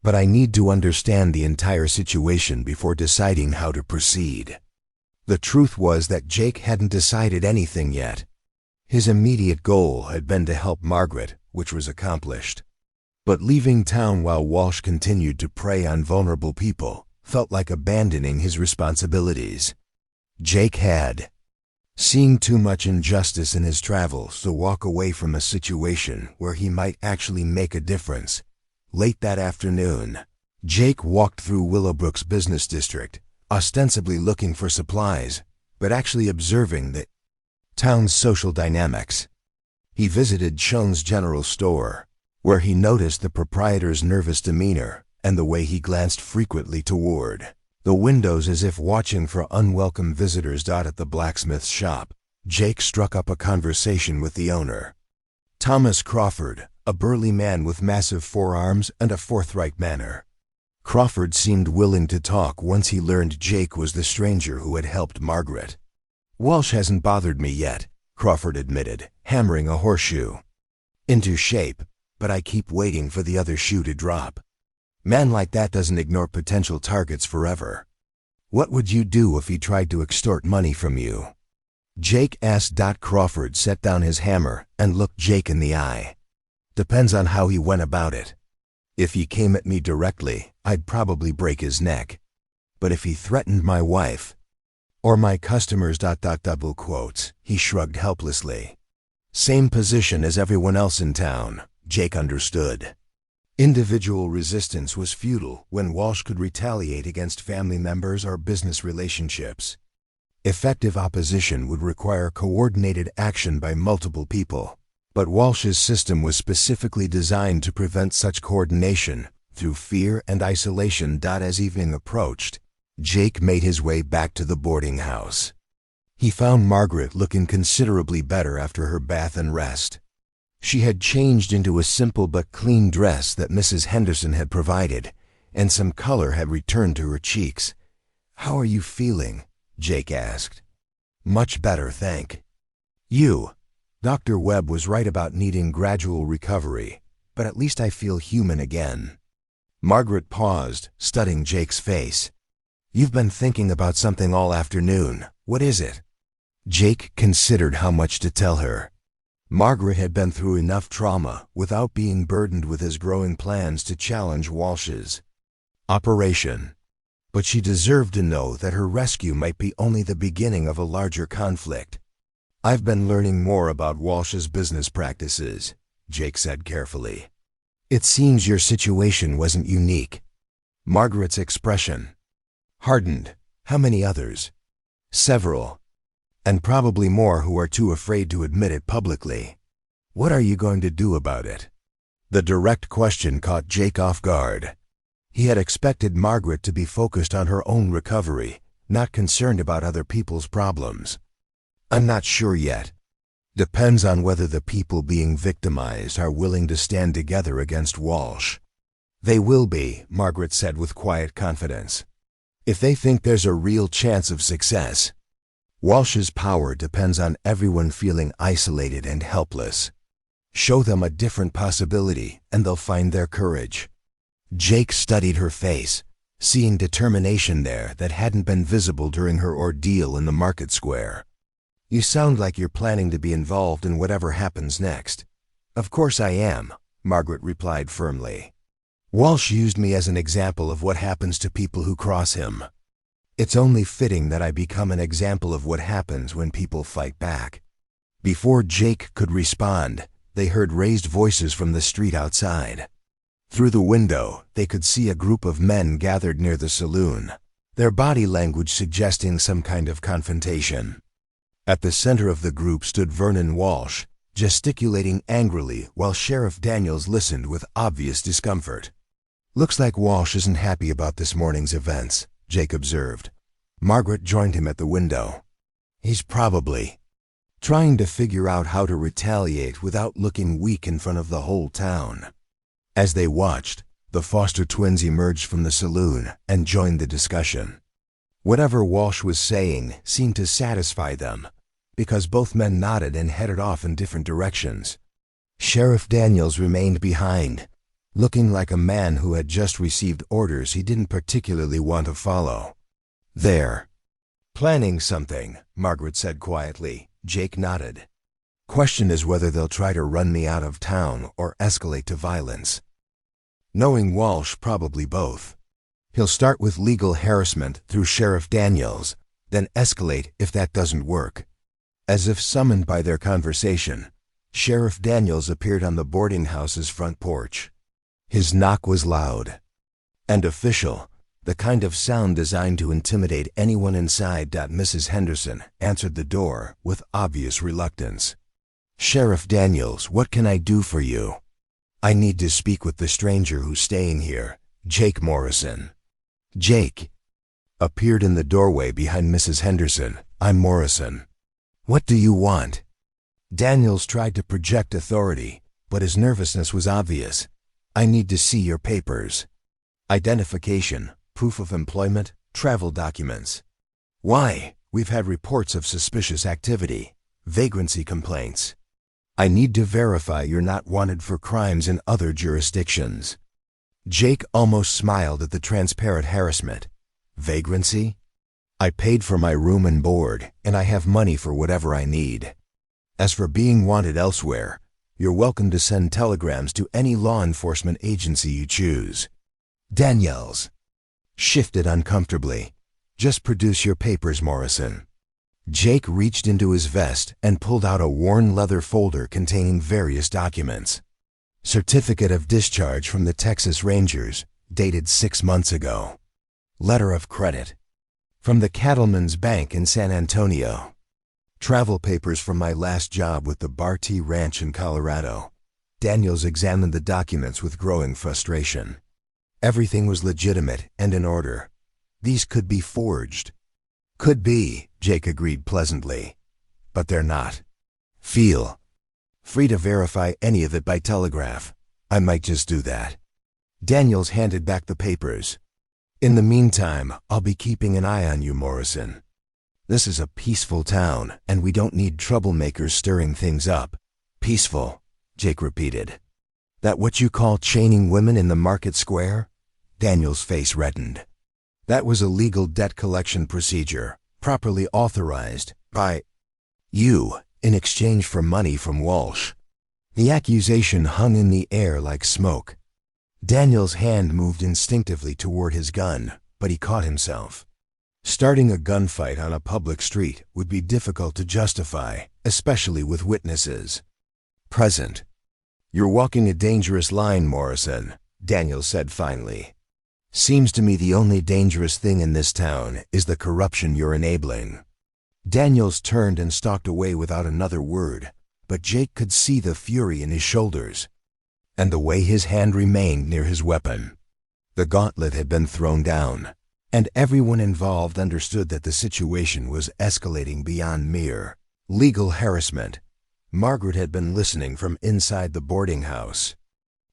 But I need to understand the entire situation before deciding how to proceed. The truth was that Jake hadn't decided anything yet. His immediate goal had been to help Margaret, which was accomplished. But leaving town while Walsh continued to prey on vulnerable people felt like abandoning his responsibilities. Jake had seen too much injustice in his travels to walk away from a situation where he might actually make a difference. Late that afternoon, Jake walked through Willowbrook's business district, ostensibly looking for supplies, but actually observing the town's social dynamics. He visited Chun's general store, where he noticed the proprietor's nervous demeanor and the way he glanced frequently toward the windows as if watching for unwelcome visitors. At the blacksmith's shop, Jake struck up a conversation with the owner, Thomas Crawford, a burly man with massive forearms and a forthright manner. Crawford seemed willing to talk once he learned Jake was the stranger who had helped Margaret. Walsh hasn't bothered me yet, Crawford admitted, hammering a horseshoe into shape, but I keep waiting for the other shoe to drop. Man like that doesn't ignore potential targets forever. What would you do if he tried to extort money from you? Jake asked. Crawford set down his hammer and looked Jake in the eye. Depends on how he went about it. If he came at me directly, I'd probably break his neck. But if he threatened my wife, Or my customers. Double quotes. He shrugged helplessly. Same position as everyone else in town, Jake understood. Individual resistance was futile when Walsh could retaliate against family members or business relationships. Effective opposition would require coordinated action by multiple people, but Walsh's system was specifically designed to prevent such coordination through fear and isolation. As evening approached, Jake made his way back to the boarding house. He found Margaret looking considerably better after her bath and rest. She had changed into a simple but clean dress that Mrs. Henderson had provided, and some color had returned to her cheeks. "How are you feeling?" Jake asked. "Much better, thank you. Dr. Webb was right about needing gradual recovery, but at least I feel human again." Margaret paused, studying Jake's face. "You've been thinking about something all afternoon. What is it?" Jake considered how much to tell her. Margaret had been through enough trauma without being burdened with his growing plans to challenge Walsh's operation. But she deserved to know that her rescue might be only the beginning of a larger conflict. "I've been learning more about Walsh's business practices," Jake said carefully. "It seems your situation wasn't unique." Margaret's expression hardened. "How many others?" "Several. And probably more who are too afraid to admit it publicly." "What are you going to do about it?" The direct question caught Jake off guard. He had expected Margaret to be focused on her own recovery, not concerned about other people's problems. "I'm not sure yet. Depends on whether the people being victimized are willing to stand together against Walsh." "They will be," Margaret said with quiet confidence. "If they think there's a real chance of success. Walsh's power depends on everyone feeling isolated and helpless. Show them a different possibility, and they'll find their courage." Jake studied her face, seeing determination there that hadn't been visible during her ordeal in the market square. "You sound like you're planning to be involved in whatever happens next." "Of course I am," Margaret replied firmly. "Walsh used me as an example of what happens to people who cross him. It's only fitting that I become an example of what happens when people fight back." Before Jake could respond, they heard raised voices from the street outside. Through the window, they could see a group of men gathered near the saloon, their body language suggesting some kind of confrontation. At the center of the group stood Vernon Walsh, gesticulating angrily while Sheriff Daniels listened with obvious discomfort. "Looks like Walsh isn't happy about this morning's events," Jake observed. Margaret joined him at the window. "He's probably trying to figure out how to retaliate without looking weak in front of the whole town." As they watched, the Foster twins emerged from the saloon and joined the discussion. Whatever Walsh was saying seemed to satisfy them, because both men nodded and headed off in different directions. Sheriff Daniels remained behind, looking like a man who had just received orders he didn't particularly want to follow. "They're planning something," Margaret said quietly. Jake nodded. "Question is whether they'll try to run me out of town or escalate to violence." Knowing Walsh, probably both. He'll start with legal harassment through Sheriff Daniels, then escalate if that doesn't work. As if summoned by their conversation, Sheriff Daniels appeared on the boarding house's front porch. His knock was loud and official, the kind of sound designed to intimidate anyone inside. Mrs. Henderson answered the door with obvious reluctance. "Sheriff Daniels, what can I do for you?" "I need to speak with the stranger who's staying here, Jake Morrison." Jake appeared in the doorway behind Mrs. Henderson. "I'm Morrison." "What do you want?" Daniels tried to project authority, but his nervousness was obvious. "I need to see your papers. Identification, proof of employment, travel documents." "Why?" "We've had reports of suspicious activity, vagrancy complaints. I need to verify you're not wanted for crimes in other jurisdictions." Jake almost smiled at the transparent harassment. "Vagrancy? I paid for my room and board, and I have money for whatever I need. As for being wanted elsewhere, you're welcome to send telegrams to any law enforcement agency you choose." Daniels shifted uncomfortably. Just produce your papers, Morrison. Jake reached into his vest and pulled out a worn leather folder containing various documents. Certificate of discharge from the Texas Rangers, dated 6 months ago. Letter of credit from the Cattleman's Bank in San Antonio. Travel papers from my last job with the Barty Ranch in Colorado. Daniels examined the documents with growing frustration. Everything was legitimate and in order. These could be forged. Could be, Jake agreed pleasantly. But they're not. Feel free to verify any of it by telegraph. I might just do that. Daniels handed back the papers. In the meantime, I'll be keeping an eye on you, Morrison. This is a peaceful town, and we don't need troublemakers stirring things up. Peaceful, Jake repeated. That what you call chaining women in the market square? Daniel's face reddened. That was a legal debt collection procedure, properly authorized by you in exchange for money from Walsh. The accusation hung in the air like smoke. Daniel's hand moved instinctively toward his gun, but he caught himself. Starting a gunfight on a public street would be difficult to justify, especially with witnesses present. You're walking a dangerous line, Morrison, Daniel said finally. Seems to me the only dangerous thing in this town is the corruption you're enabling. Daniels turned and stalked away without another word, but Jake could see the fury in his shoulders, and the way his hand remained near his weapon. The gauntlet had been thrown down, and everyone involved understood that the situation was escalating beyond mere legal harassment. Margaret had been listening from inside the boarding house.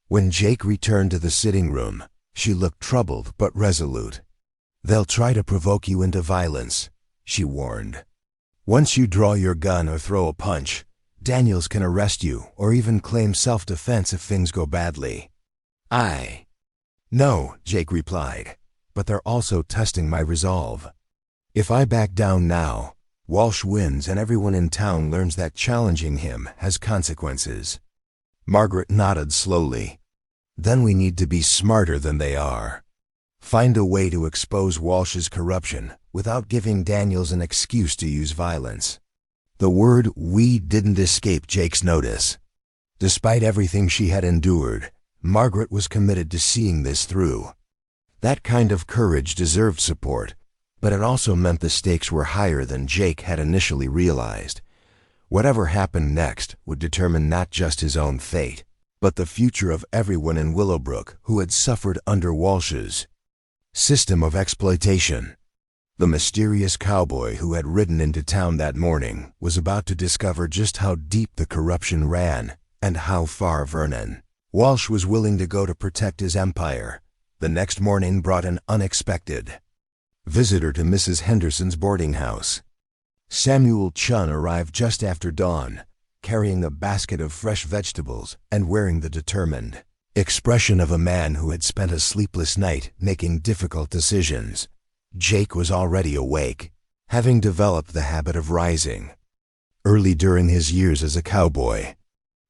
When Jake returned to the sitting room, she looked troubled but resolute. They'll try to provoke you into violence, she warned. Once you draw your gun or throw a punch, Daniels can arrest you or even claim self-defense if things go badly. No, Jake replied, but they're also testing my resolve. If I back down now, Walsh wins and everyone in town learns that challenging him has consequences. Margaret nodded slowly. Then we need to be smarter than they are. Find a way to expose Walsh's corruption without giving Daniels an excuse to use violence. The word "we" didn't escape Jake's notice. Despite everything she had endured, Margaret was committed to seeing this through. That kind of courage deserved support, but it also meant the stakes were higher than Jake had initially realized. Whatever happened next would determine not just his own fate, but the future of everyone in Willowbrook who had suffered under Walsh's system of exploitation. The mysterious cowboy who had ridden into town that morning was about to discover just how deep the corruption ran and how far Vernon Walsh was willing to go to protect his empire. The next morning brought an unexpected visitor to Mrs. Henderson's boarding house. Samuel Chun arrived just after dawn, carrying a basket of fresh vegetables and wearing the determined expression of a man who had spent a sleepless night making difficult decisions. Jake was already awake, having developed the habit of rising early during his years as a cowboy.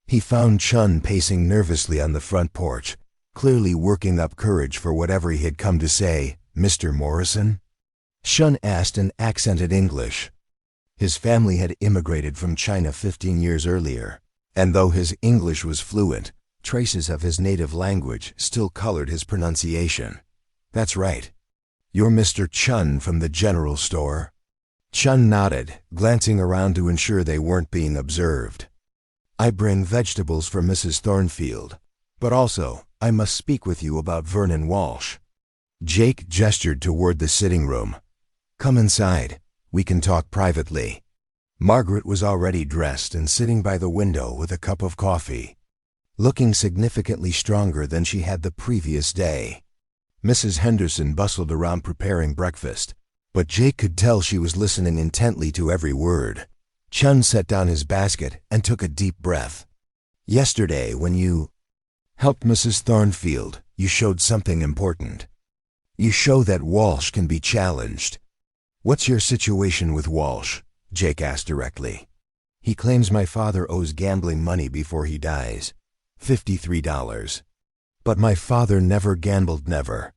He found Chun pacing nervously on the front porch, clearly working up courage for whatever he had come to say. "Mr. Morrison?" Chun asked in accented English. His family had immigrated from China 15 years earlier, and though his English was fluent, traces of his native language still colored his pronunciation. "That's right. You're Mr. Chun from the general store?" Chun nodded, glancing around to ensure they weren't being observed. "I bring vegetables for Mrs. Thornfield, but also I must speak with you about Vernon Walsh." Jake gestured toward the sitting room. "Come inside. We can talk privately." Margaret was already dressed and sitting by the window with a cup of coffee, looking significantly stronger than she had the previous day. Mrs. Henderson bustled around preparing breakfast, but Jake could tell she was listening intently to every word. Chun set down his basket and took a deep breath. "Yesterday, when you helped Mrs. Thornfield, you showed something important. You show that Walsh can be challenged." "What's your situation with Walsh?" Jake asked directly. "He claims my father owes gambling money before he dies. $53. But my father never gambled, never.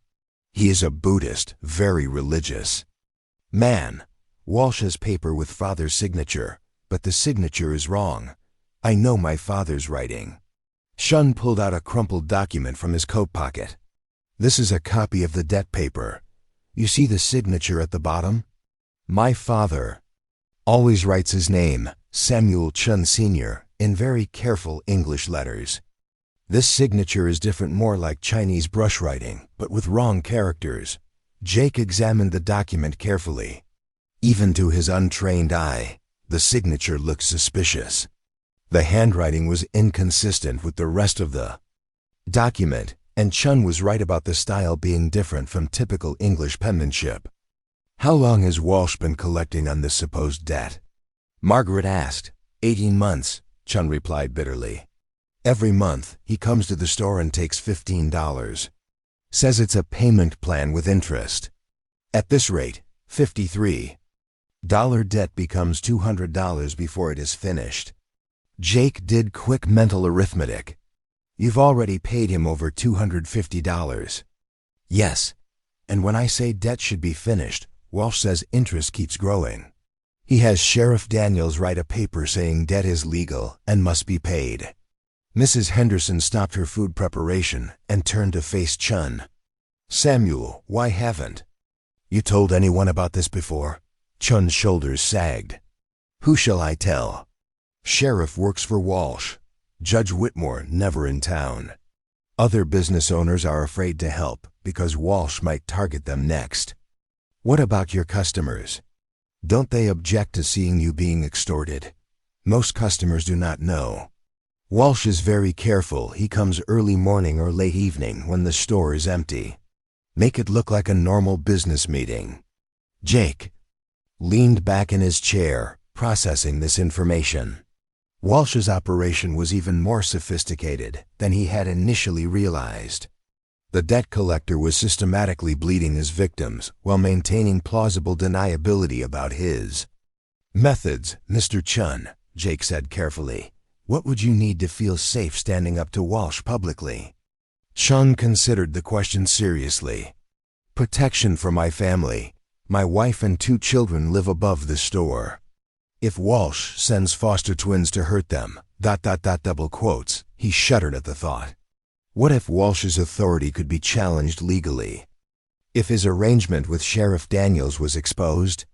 He is a Buddhist, very religious. Man, Walsh has paper with father's signature, but the signature is wrong. I know my father's writing. Chun pulled out a crumpled document from his coat pocket. This is a copy of the debt paper. You see the signature at the bottom? My father always writes his name, Samuel Chun Sr., in very careful English letters. This signature is different, more like Chinese brush writing, but with wrong characters. Jake examined the document carefully. Even to his untrained eye, the signature looked suspicious. The handwriting was inconsistent with the rest of the document, and Chun was right about the style being different from typical English penmanship. How long has Walsh been collecting on this supposed debt? Margaret asked. 18 months, Chun replied bitterly. Every month, he comes to the store and takes $15. Says it's a payment plan with interest. At this rate, $53 debt becomes $200 before it is finished. Jake did quick mental arithmetic. You've already paid him over $250. Yes, and when I say debt should be finished, Walsh says interest keeps growing. He has Sheriff Daniels write a paper saying debt is legal and must be paid. Mrs. Henderson stopped her food preparation and turned to face Chun. Samuel, why haven't you told anyone about this before? Chun's shoulders sagged. Who shall I tell? Sheriff works for Walsh. Judge Whitmore never in town. Other business owners are afraid to help because Walsh might target them next. What about your customers? Don't they object to seeing you being extorted? Most customers do not know. Walsh is very careful. He comes early morning or late evening when the store is empty. Make it look like a normal business meeting. Jake leaned back in his chair, processing this information. Walsh's operation was even more sophisticated than he had initially realized. The debt collector was systematically bleeding his victims while maintaining plausible deniability about his methods. Mr. Chun, Jake said carefully, what would you need to feel safe standing up to Walsh publicly? Chun considered the question seriously. Protection for my family. My wife and 2 children live above the store. If Walsh sends foster twins to hurt them, ... double quotes, he shuddered at the thought. What if Walsh's authority could be challenged legally? If his arrangement with Sheriff Daniels was exposed?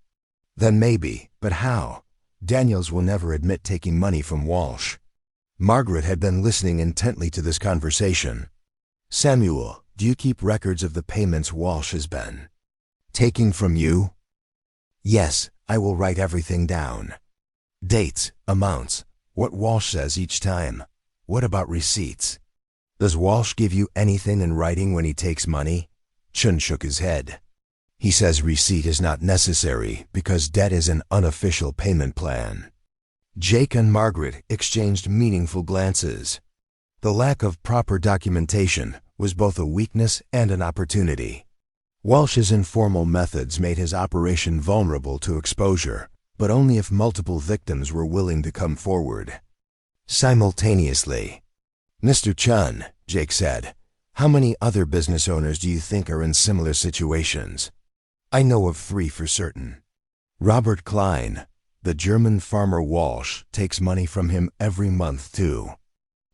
Then maybe, but how? Daniels will never admit taking money from Walsh. Margaret had been listening intently to this conversation. Samuel, do you keep records of the payments Walsh has been taking from you? Yes, I will write everything down. Dates, amounts, what Walsh says each time. What about receipts? Does Walsh give you anything in writing when he takes money? Chun shook his head. He says receipt is not necessary because debt is an unofficial payment plan. Jake and Margaret exchanged meaningful glances. The lack of proper documentation was both a weakness and an opportunity. Walsh's informal methods made his operation vulnerable to exposure, but only if multiple victims were willing to come forward simultaneously. Mr. Chun, Jake said, how many other business owners do you think are in similar situations? I know of 3 for certain. Robert Klein, the German farmer Walsh, takes money from him every month too.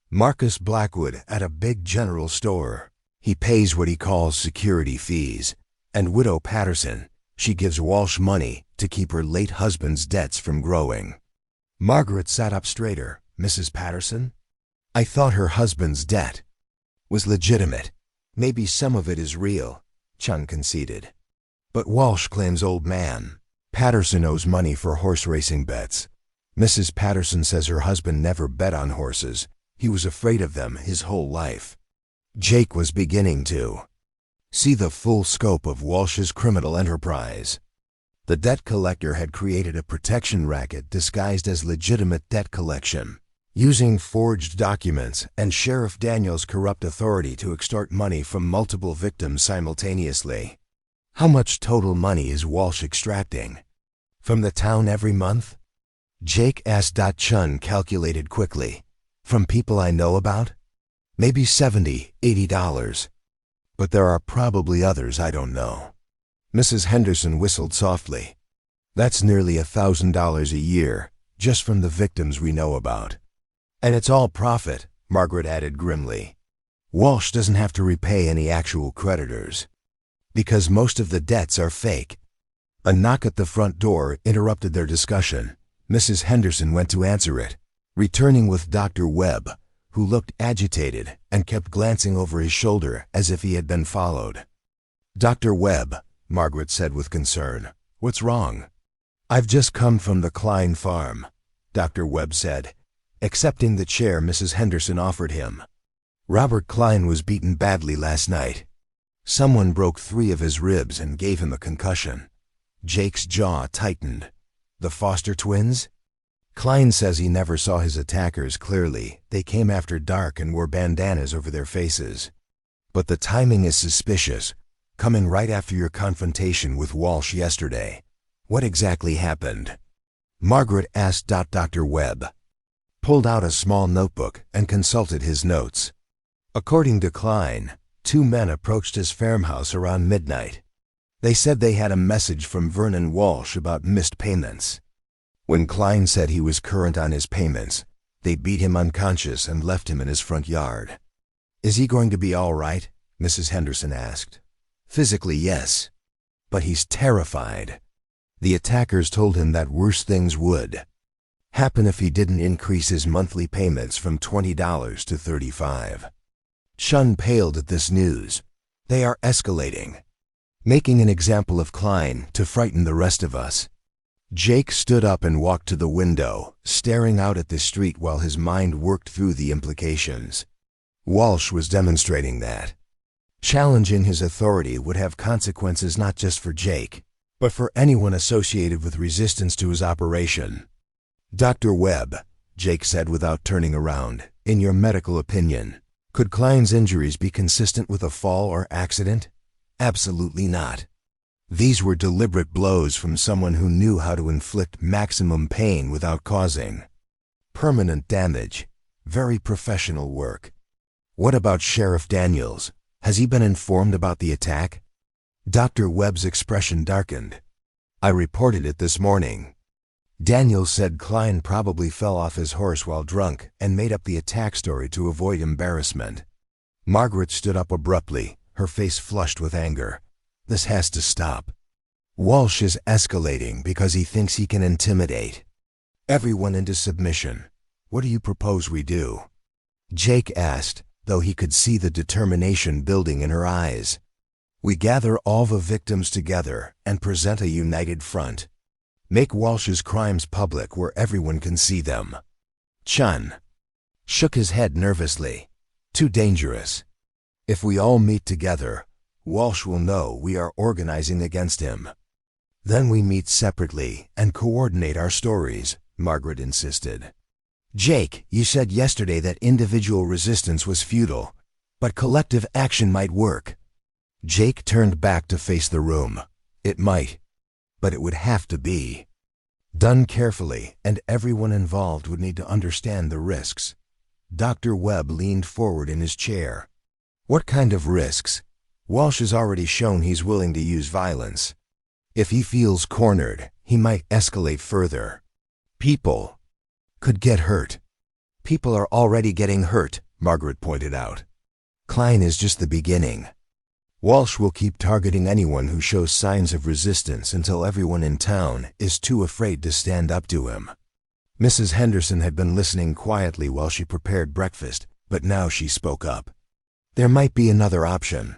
Marcus Blackwood at a big general store. He pays what he calls security fees. And Widow Patterson, she gives Walsh money to keep her late husband's debts from growing. Margaret sat up straighter. Mrs. Patterson? I thought her husband's debt was legitimate. Maybe some of it is real, Chun conceded. But Walsh claims old man Patterson owes money for horse racing bets. Mrs. Patterson says her husband never bet on horses. He was afraid of them his whole life. Jake was beginning to see the full scope of Walsh's criminal enterprise. The debt collector had created a protection racket disguised as legitimate debt collection, using forged documents and Sheriff Daniels' corrupt authority to extort money from multiple victims simultaneously. How much total money is Walsh extracting from the town every month? Jake asked. Chun calculated quickly. From people I know about? Maybe $70, $80. But there are probably others I don't know. Mrs. Henderson whistled softly. That's nearly $1,000 a year, just from the victims we know about. And it's all profit, Margaret added grimly. Walsh doesn't have to repay any actual creditors, because most of the debts are fake. A knock at the front door interrupted their discussion. Mrs. Henderson went to answer it, returning with Dr. Webb, who looked agitated and kept glancing over his shoulder as if he had been followed. Dr. Webb, Margaret said with concern. What's wrong? I've just come from the Klein farm, Dr. Webb said, accepting the chair Mrs. Henderson offered him. Robert Klein was beaten badly last night. Someone broke 3 of his ribs and gave him a concussion. Jake's jaw tightened. The Foster twins? Klein says he never saw his attackers clearly. They came after dark and wore bandanas over their faces. But the timing is suspicious, coming right after your confrontation with Walsh yesterday. What exactly happened? Margaret asked. Dr. Webb pulled out a small notebook and consulted his notes. According to Klein, 2 men approached his farmhouse around midnight. They said they had a message from Vernon Walsh about missed payments. When Klein said he was current on his payments, they beat him unconscious and left him in his front yard. Is he going to be all right? Mrs. Henderson asked. Physically, yes, but he's terrified. The attackers told him that worse things would happen if he didn't increase his monthly payments from $20 to $35. Shun paled at this news. They are escalating, making an example of Klein to frighten the rest of us. Jake stood up and walked to the window, staring out at the street while his mind worked through the implications. Walsh was demonstrating that challenging his authority would have consequences not just for Jake, but for anyone associated with resistance to his operation. Dr. Webb, Jake said without turning around, in your medical opinion, could Klein's injuries be consistent with a fall or accident? Absolutely not. These were deliberate blows from someone who knew how to inflict maximum pain without causing permanent damage. Very professional work. What about Sheriff Daniels? Has he been informed about the attack? Dr. Webb's expression darkened. I reported it this morning. Daniels said Klein probably fell off his horse while drunk and made up the attack story to avoid embarrassment. Margaret stood up abruptly, her face flushed with anger. This has to stop. Walsh is escalating because he thinks he can intimidate everyone into submission. What do you propose we do? Jake asked, though he could see the determination building in her eyes. We gather all the victims together and present a united front. Make Walsh's crimes public where everyone can see them. Chun shook his head nervously. Too dangerous. If we all meet together, Walsh will know we are organizing against him. Then we meet separately and coordinate our stories, Margaret insisted. Jake, you said yesterday that individual resistance was futile, but collective action might work. Jake turned back to face the room. It might, but it would have to be done carefully, and everyone involved would need to understand the risks. Dr. Webb leaned forward in his chair. What kind of risks? Walsh has already shown he's willing to use violence. If he feels cornered, he might escalate further. People could get hurt. People are already getting hurt, Margaret pointed out. Klein is just the beginning. Walsh will keep targeting anyone who shows signs of resistance until everyone in town is too afraid to stand up to him. Mrs. Henderson had been listening quietly while she prepared breakfast, but now she spoke up. There might be another option.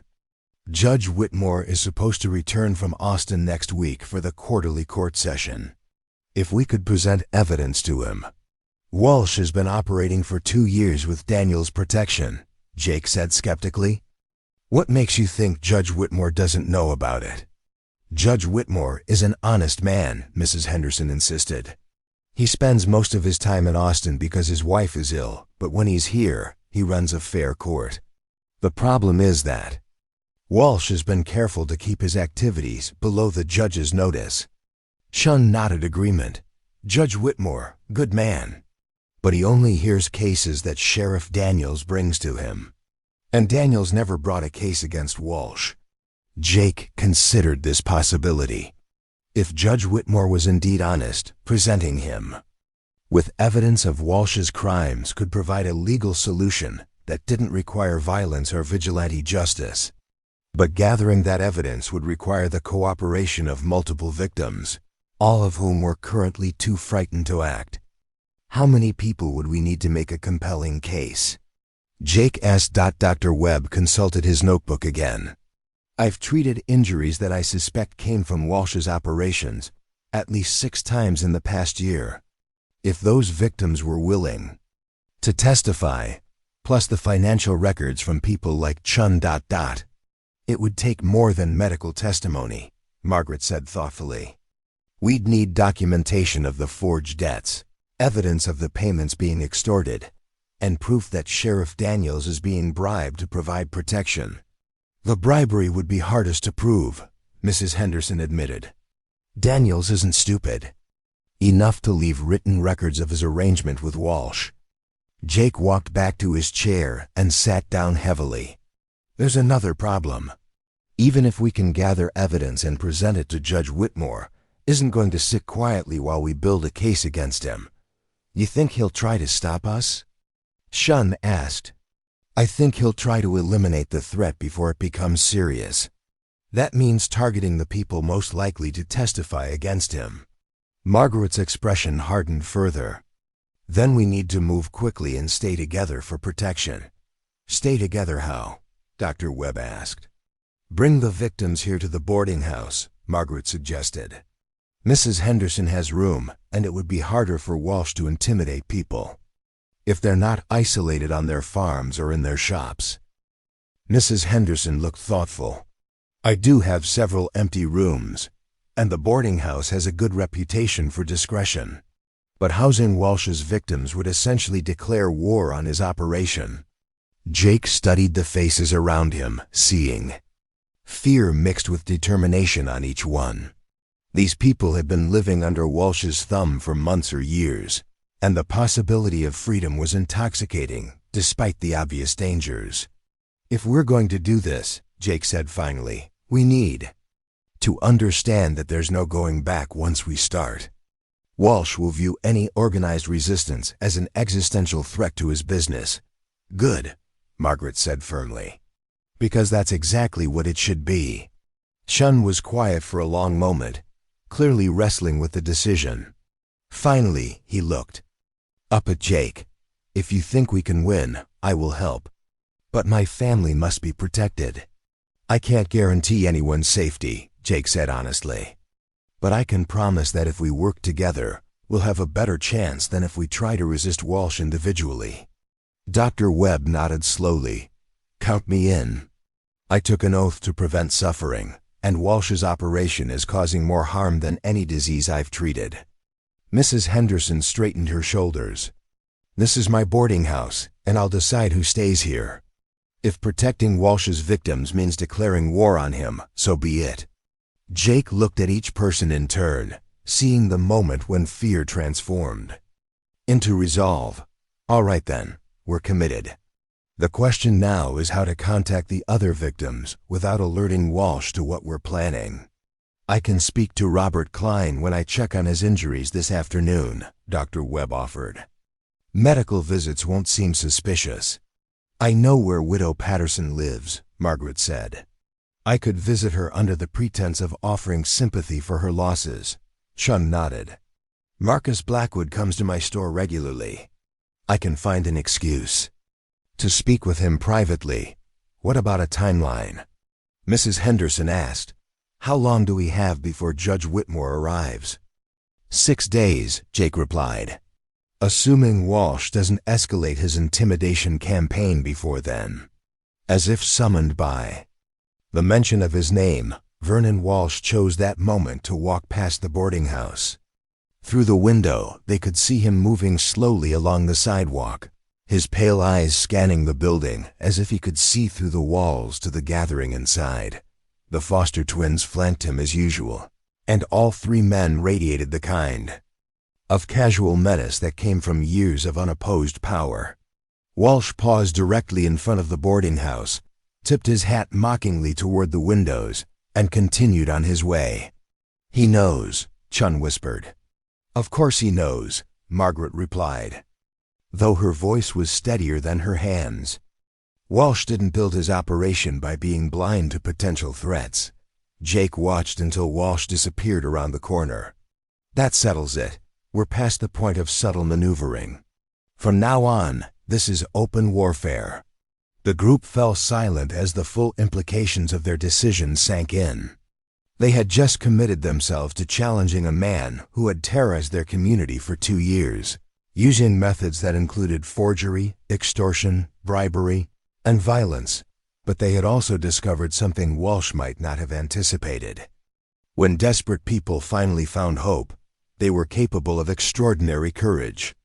Judge Whitmore is supposed to return from Austin next week for the quarterly court session. If we could present evidence to him. Walsh has been operating for 2 years with Daniel's protection, Jake said skeptically. What makes you think Judge Whitmore doesn't know about it? Judge Whitmore is an honest man, Mrs. Henderson insisted. He spends most of his time in Austin because his wife is ill, but when he's here, he runs a fair court. The problem is that Walsh has been careful to keep his activities below the judge's notice. Shun nodded agreement. Judge Whitmore, good man. But he only hears cases that Sheriff Daniels brings to him. And Daniels never brought a case against Walsh. Jake considered this possibility. If Judge Whitmore was indeed honest, presenting him with evidence of Walsh's crimes could provide a legal solution that didn't require violence or vigilante justice. But gathering that evidence would require the cooperation of multiple victims, all of whom were currently too frightened to act. How many people would we need to make a compelling case? Jake asked. Dr. Webb consulted his notebook again. I've treated injuries that I suspect came from Walsh's operations at least 6 times in the past year. If those victims were willing to testify, plus the financial records from people like Chun. It would take more than medical testimony, Margaret said thoughtfully. We'd need documentation of the forged debts, evidence of the payments being extorted, and proof that Sheriff Daniels is being bribed to provide protection. The bribery would be hardest to prove, Mrs. Henderson admitted. Daniels isn't stupid enough to leave written records of his arrangement with Walsh. Jake walked back to his chair and sat down heavily. There's another problem. Even if we can gather evidence and present it to Judge Whitmore, isn't going to sit quietly while we build a case against him. You think he'll try to stop us? Shun asked. I think he'll try to eliminate the threat before it becomes serious. That means targeting the people most likely to testify against him. Margaret's expression hardened further. Then we need to move quickly and stay together for protection. Stay together how? Dr. Webb asked. Bring the victims here to the boarding house, Margaret suggested. Mrs. Henderson has room, and it would be harder for Walsh to intimidate people if they're not isolated on their farms or in their shops. Mrs. Henderson looked thoughtful. I do have several empty rooms, and the boarding house has a good reputation for discretion. But housing Walsh's victims would essentially declare war on his operation. Jake studied the faces around him, seeing fear mixed with determination on each one. These people had been living under Walsh's thumb for months or years, and the possibility of freedom was intoxicating, despite the obvious dangers. If we're going to do this, Jake said finally, we need to understand that there's no going back once we start. Walsh will view any organized resistance as an existential threat to his business. Good, Margaret said firmly. Because that's exactly what it should be. Shun was quiet for a long moment, clearly wrestling with the decision. Finally, he looked up at Jake. If you think we can win, I will help. But my family must be protected. I can't guarantee anyone's safety, Jake said honestly. But I can promise that if we work together, we'll have a better chance than if we try to resist Walsh individually. Dr. Webb nodded slowly. Count me in. I took an oath to prevent suffering, and Walsh's operation is causing more harm than any disease I've treated. Mrs. Henderson straightened her shoulders. This is my boarding house, and I'll decide who stays here. If protecting Walsh's victims means declaring war on him, so be it. Jake looked at each person in turn, seeing the moment when fear transformed into resolve. All right then, we're committed. The question now is how to contact the other victims without alerting Walsh to what we're planning. I can speak to Robert Klein when I check on his injuries this afternoon, Dr. Webb offered. Medical visits won't seem suspicious. I know where Widow Patterson lives, Margaret said. I could visit her under the pretense of offering sympathy for her losses. Shun nodded. Marcus Blackwood comes to my store regularly. I can find an excuse to speak with him privately. What about a timeline? Mrs. Henderson asked. How long do we have before Judge Whitmore arrives? 6 days, Jake replied. Assuming Walsh doesn't escalate his intimidation campaign before then. As if summoned by the mention of his name, Vernon Walsh chose that moment to walk past the boarding house. Through the window, they could see him moving slowly along the sidewalk, his pale eyes scanning the building as if he could see through the walls to the gathering inside. The Foster twins flanked him as usual, and all 3 men radiated the kind of casual menace that came from years of unopposed power. Walsh paused directly in front of the boarding house, tipped his hat mockingly toward the windows, and continued on his way. "He knows," Chun whispered. "Of course he knows," Margaret replied, though her voice was steadier than her hands. Walsh didn't build his operation by being blind to potential threats. Jake watched until Walsh disappeared around the corner. "That settles it. We're past the point of subtle maneuvering. From now on, this is open warfare." The group fell silent as the full implications of their decision sank in. They had just committed themselves to challenging a man who had terrorized their community for 2 years, using methods that included forgery, extortion, bribery, and violence, but they had also discovered something Walsh might not have anticipated. When desperate people finally found hope, they were capable of extraordinary courage.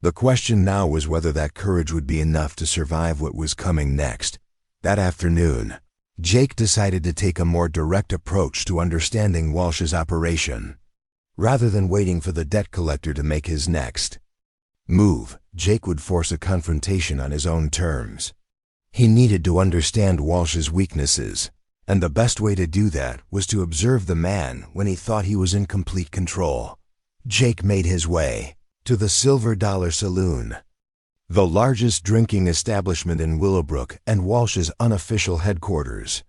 The question now was whether that courage would be enough to survive what was coming next. That afternoon, Jake decided to take a more direct approach to understanding Walsh's operation, rather than waiting for the debt collector to make his next move. Jake would force a confrontation on his own terms. He needed to understand Walsh's weaknesses, and the best way to do that was to observe the man when he thought he was in complete control. Jake made his way to the Silver Dollar Saloon, the largest drinking establishment in Willowbrook and Walsh's unofficial headquarters.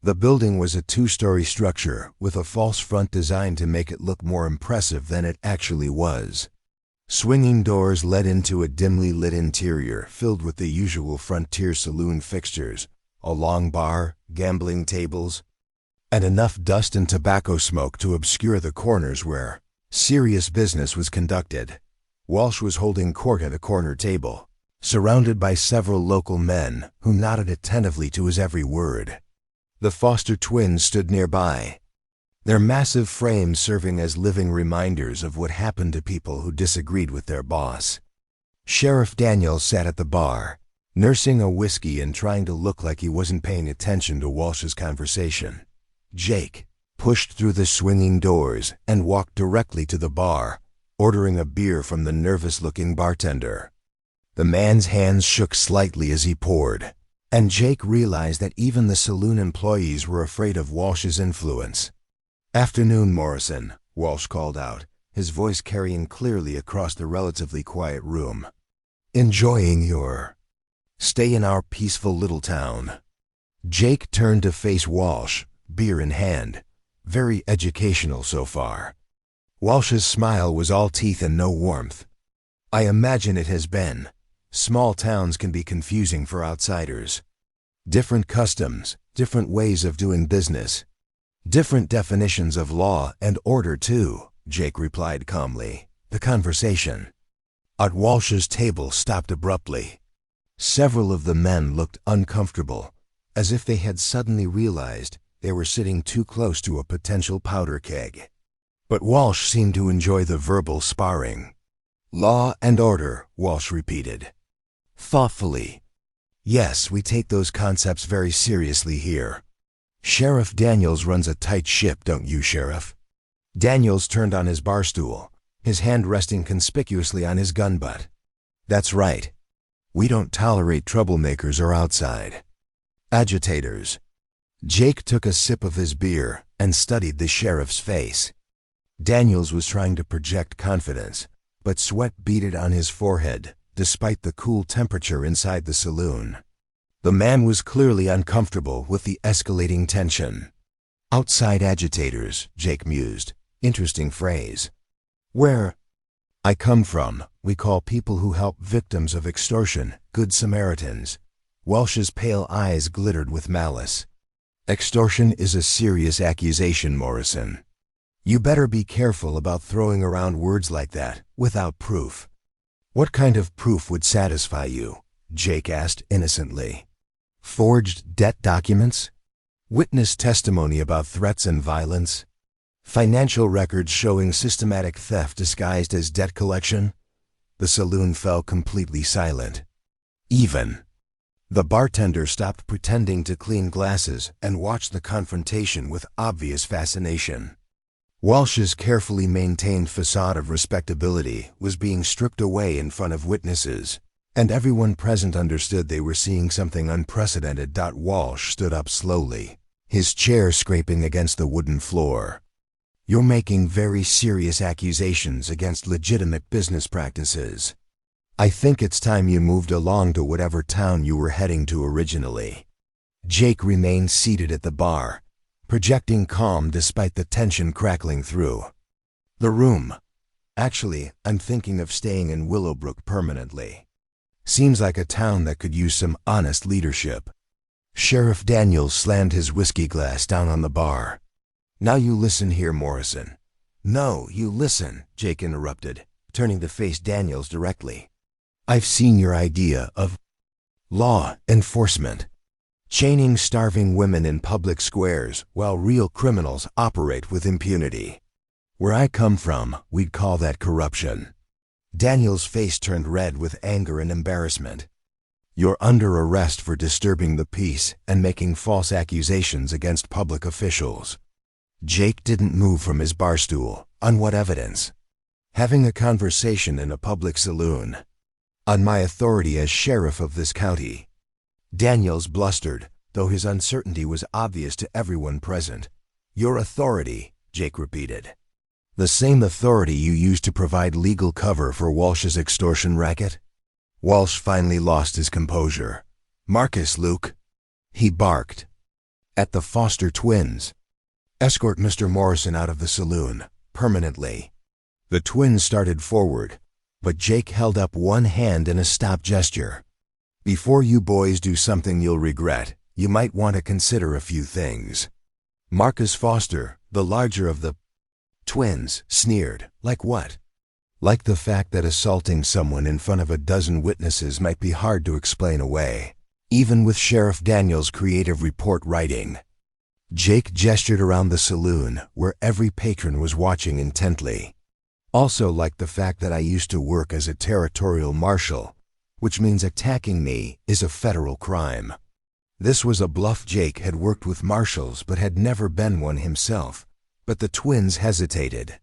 The building was a 2-story structure with a false front designed to make it look more impressive than it actually was. Swinging doors led into a dimly lit interior filled with the usual frontier saloon fixtures, a long bar, gambling tables, and enough dust and tobacco smoke to obscure the corners where serious business was conducted. Walsh was holding court at a corner table, surrounded by several local men who nodded attentively to his every word. The Foster twins stood nearby, their massive frames serving as living reminders of what happened to people who disagreed with their boss. Sheriff Daniels sat at the bar, nursing a whiskey and trying to look like he wasn't paying attention to Walsh's conversation. Jake pushed through the swinging doors and walked directly to the bar, ordering a beer from the nervous-looking bartender. The man's hands shook slightly as he poured, and Jake realized that even the saloon employees were afraid of Walsh's influence. "Afternoon, Morrison," Walsh called out, his voice carrying clearly across the relatively quiet room. "Enjoying your stay in our peaceful little town?" Jake turned to face Walsh, beer in hand. Very educational so far. Walsh's smile was all teeth and no warmth. "I imagine it has been. Small towns can be confusing for outsiders. Different customs, different ways of doing business. Different definitions of law and order, too," Jake replied calmly. The conversation at Walsh's table stopped abruptly. Several of the men looked uncomfortable, as if they had suddenly realized they were sitting too close to a potential powder keg. But Walsh seemed to enjoy the verbal sparring. "Law and order," Walsh repeated, thoughtfully. "Yes, we take those concepts very seriously here. Sheriff Daniels runs a tight ship, don't you, Sheriff?" Daniels turned on his bar stool, his hand resting conspicuously on his gun butt. "That's right. We don't tolerate troublemakers or outside agitators." Jake took a sip of his beer and studied the sheriff's face. Daniels was trying to project confidence, but sweat beaded on his forehead despite the cool temperature inside the saloon. The man was clearly uncomfortable with the escalating tension. "Outside agitators," Jake mused. Interesting phrase. "Where I come from, we call people who help victims of extortion good Samaritans." Walsh's pale eyes glittered with malice. "Extortion is a serious accusation, Morrison. You better be careful about throwing around words like that without proof." "What kind of proof would satisfy you?" Jake asked innocently. "Forged debt documents? Witness testimony about threats and violence? Financial records showing systematic theft disguised as debt collection?" The saloon fell completely silent. Even the bartender stopped pretending to clean glasses and watched the confrontation with obvious fascination. Walsh's carefully maintained facade of respectability was being stripped away in front of witnesses, and everyone present understood they were seeing something unprecedented. Walsh stood up slowly, his chair scraping against the wooden floor. "You're making very serious accusations against legitimate business practices. I think it's time you moved along to whatever town you were heading to originally." Jake remained seated at the bar, projecting calm despite the tension crackling through the room. "Actually, I'm thinking of staying in Willowbrook permanently. Seems like a town that could use some honest leadership." Sheriff Daniels slammed his whiskey glass down on the bar. "Now you listen here, Morrison." "No, you listen," Jake interrupted, turning to face Daniels directly. "I've seen your idea of law enforcement. Chaining starving women in public squares while real criminals operate with impunity. Where I come from, we'd call that corruption." Daniel's face turned red with anger and embarrassment. "You're under arrest for disturbing the peace and making false accusations against public officials." Jake didn't move from his bar stool. "On what evidence?" "Having a conversation in a public saloon." "On my authority as sheriff of this county." Daniels blustered, though his uncertainty was obvious to everyone present. "Your authority," Jake repeated. "The same authority you used to provide legal cover for Walsh's extortion racket?" Walsh finally lost his composure. "Marcus, Luke," he barked. "At the Foster twins. Escort Mr. Morrison out of the saloon, permanently." The twins started forward, but Jake held up one hand in a stop gesture. "Before you boys do something you'll regret, you might want to consider a few things." Marcus Foster, the larger of the twins, sneered. "Like what?" "Like the fact that assaulting someone in front of a dozen witnesses might be hard to explain away, even with Sheriff Daniels' creative report writing." Jake gestured around the saloon, where every patron was watching intently. "Also like the fact that I used to work as a territorial marshal, which means attacking me is a federal crime." This was a bluff. Jake had worked with marshals but had never been one himself, but the twins hesitated.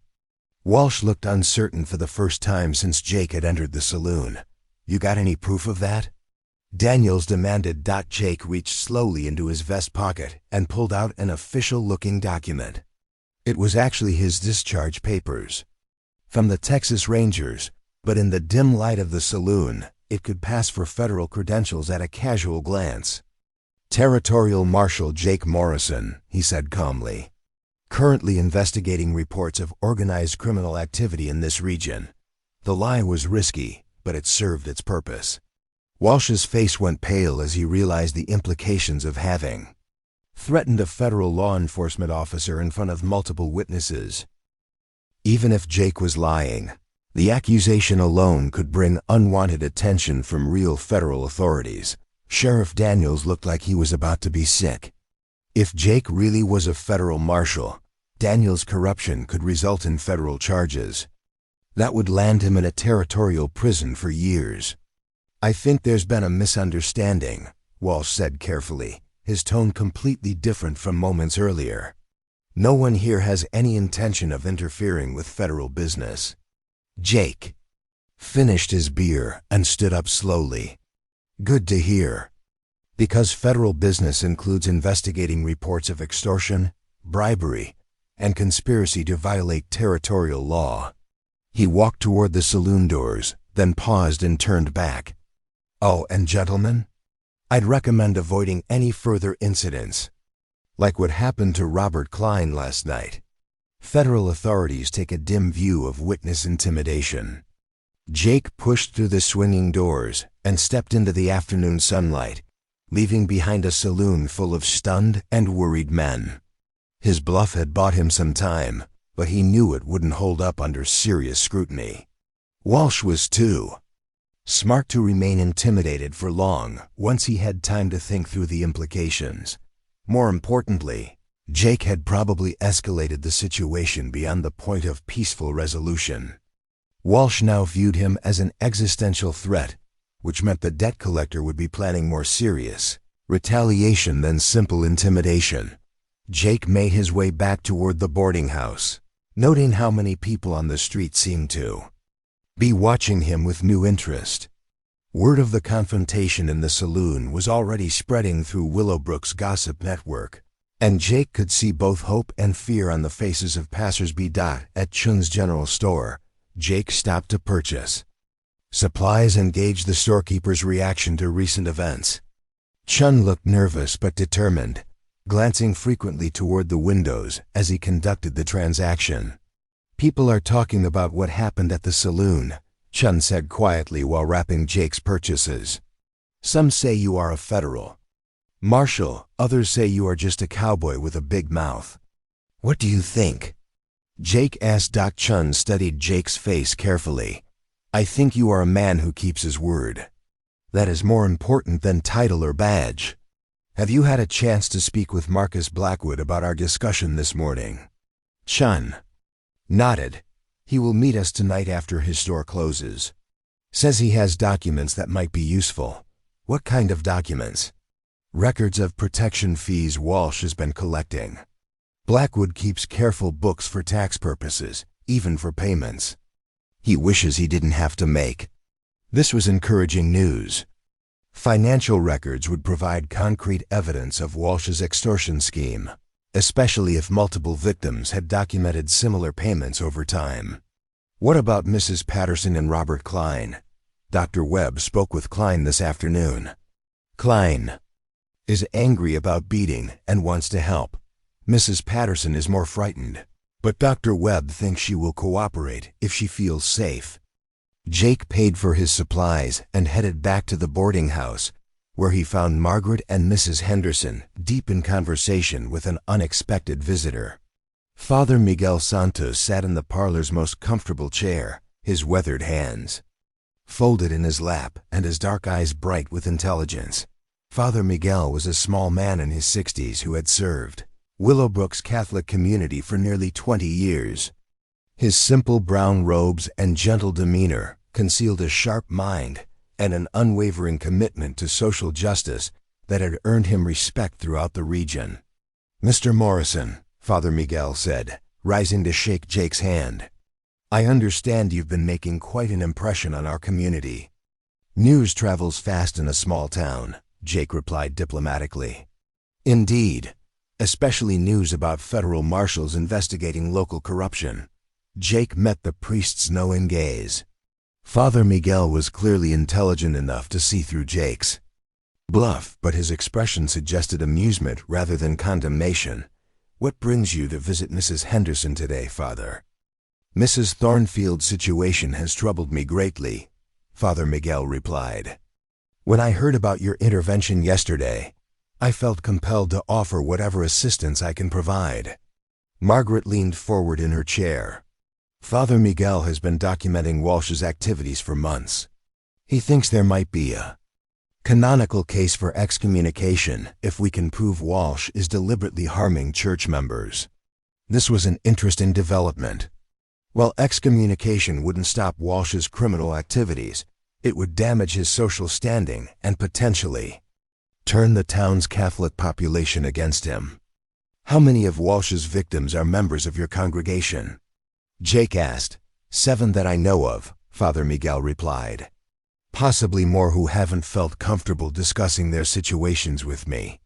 Walsh looked uncertain for the first time since Jake had entered the saloon. "You got any proof of that?" Daniels demanded. Jake reached slowly into his vest pocket and pulled out an official-looking document. It was actually his discharge papers. From the Texas Rangers, but in the dim light of the saloon, it could pass for federal credentials at a casual glance. "Territorial Marshal Jake Morrison," he said calmly. "Currently investigating reports of organized criminal activity in this region." The lie was risky, but it served its purpose. Walsh's face went pale as he realized the implications of having threatened a federal law enforcement officer in front of multiple witnesses. Even if Jake was lying, the accusation alone could bring unwanted attention from real federal authorities. Sheriff Daniels looked like he was about to be sick. If Jake really was a federal marshal, Daniels' corruption could result in federal charges. That would land him in a territorial prison for years. "I think there's been a misunderstanding," Walsh said carefully, his tone completely different from moments earlier. "No one here has any intention of interfering with federal business." Jake finished his beer and stood up slowly. "Good to hear. Because federal business includes investigating reports of extortion, bribery, and conspiracy to violate territorial law." He walked toward the saloon doors, then paused and turned back. "Oh, and gentlemen, I'd recommend avoiding any further incidents, like what happened to Robert Klein last night. Federal authorities take a dim view of witness intimidation." Jake pushed through the swinging doors and stepped into the afternoon sunlight, leaving behind a saloon full of stunned and worried men. His bluff had bought him some time, but he knew it wouldn't hold up under serious scrutiny. Walsh was too smart to remain intimidated for long once he had time to think through the implications. More importantly, Jake had probably escalated the situation beyond the point of peaceful resolution. Walsh now viewed him as an existential threat, which meant the debt collector would be planning more serious retaliation than simple intimidation. Jake made his way back toward the boarding house, noting how many people on the street seemed to be watching him with new interest. Word of the confrontation in the saloon was already spreading through Willowbrook's gossip network. And Jake could see both hope and fear on the faces of passers-by. At Chun's general store, Jake stopped to purchase supplies and gauged the storekeeper's reaction to recent events. Chun looked nervous but determined, glancing frequently toward the windows as he conducted the transaction. "People are talking about what happened at the saloon," Chun said quietly while wrapping Jake's purchases. "Some say you are a federal marshal, others say you are just a cowboy with a big mouth. What do you think?" Jake asked. Chun studied Jake's face carefully. "I think you are a man who keeps his word. That is more important than title or badge. Have you had a chance to speak with Marcus Blackwood about our discussion this morning?" Chun nodded. "He will meet us tonight after his store closes. Says he has documents that might be useful." "What kind of documents?" "Records of protection fees Walsh has been collecting. Blackwood keeps careful books for tax purposes, even for payments. He wishes he didn't have to make." This was encouraging news. Financial records would provide concrete evidence of Walsh's extortion scheme, especially if multiple victims had documented similar payments over time. "What about Mrs. Patterson and Robert Klein?" Dr. Webb spoke with Klein this afternoon. "Klein is angry about beating and wants to help. Mrs. Patterson is more frightened, but Dr. Webb thinks she will cooperate if she feels safe." Jake paid for his supplies and headed back to the boarding house, where he found Margaret and Mrs. Henderson deep in conversation with an unexpected visitor. Father Miguel Santos sat in the parlor's most comfortable chair, his weathered hands folded in his lap and his dark eyes bright with intelligence. Father Miguel was a small man in his 60s who had served Willowbrook's Catholic community for nearly 20 years. His simple brown robes and gentle demeanor concealed a sharp mind and an unwavering commitment to social justice that had earned him respect throughout the region. "Mr. Morrison," Father Miguel said, rising to shake Jake's hand, "I understand you've been making quite an impression on our community." "News travels fast in a small town," Jake replied diplomatically. "Indeed, especially news about federal marshals investigating local corruption." Jake met the priest's knowing gaze. Father Miguel was clearly intelligent enough to see through Jake's bluff, but his expression suggested amusement rather than condemnation. "What brings you to visit Mrs. Henderson today, Father?" "Mrs. Thornfield's situation has troubled me greatly," Father Miguel replied. "When I heard about your intervention yesterday, I felt compelled to offer whatever assistance I can provide." Margaret leaned forward in her chair. "Father Miguel has been documenting Walsh's activities for months. He thinks there might be a canonical case for excommunication if we can prove Walsh is deliberately harming church members." This was an interesting development. While excommunication wouldn't stop Walsh's criminal activities, it would damage his social standing and potentially turn the town's Catholic population against him. "How many of Walsh's victims are members of your congregation?" Jake asked. "7 that I know of," Father Miguel replied. "Possibly more who haven't felt comfortable discussing their situations with me."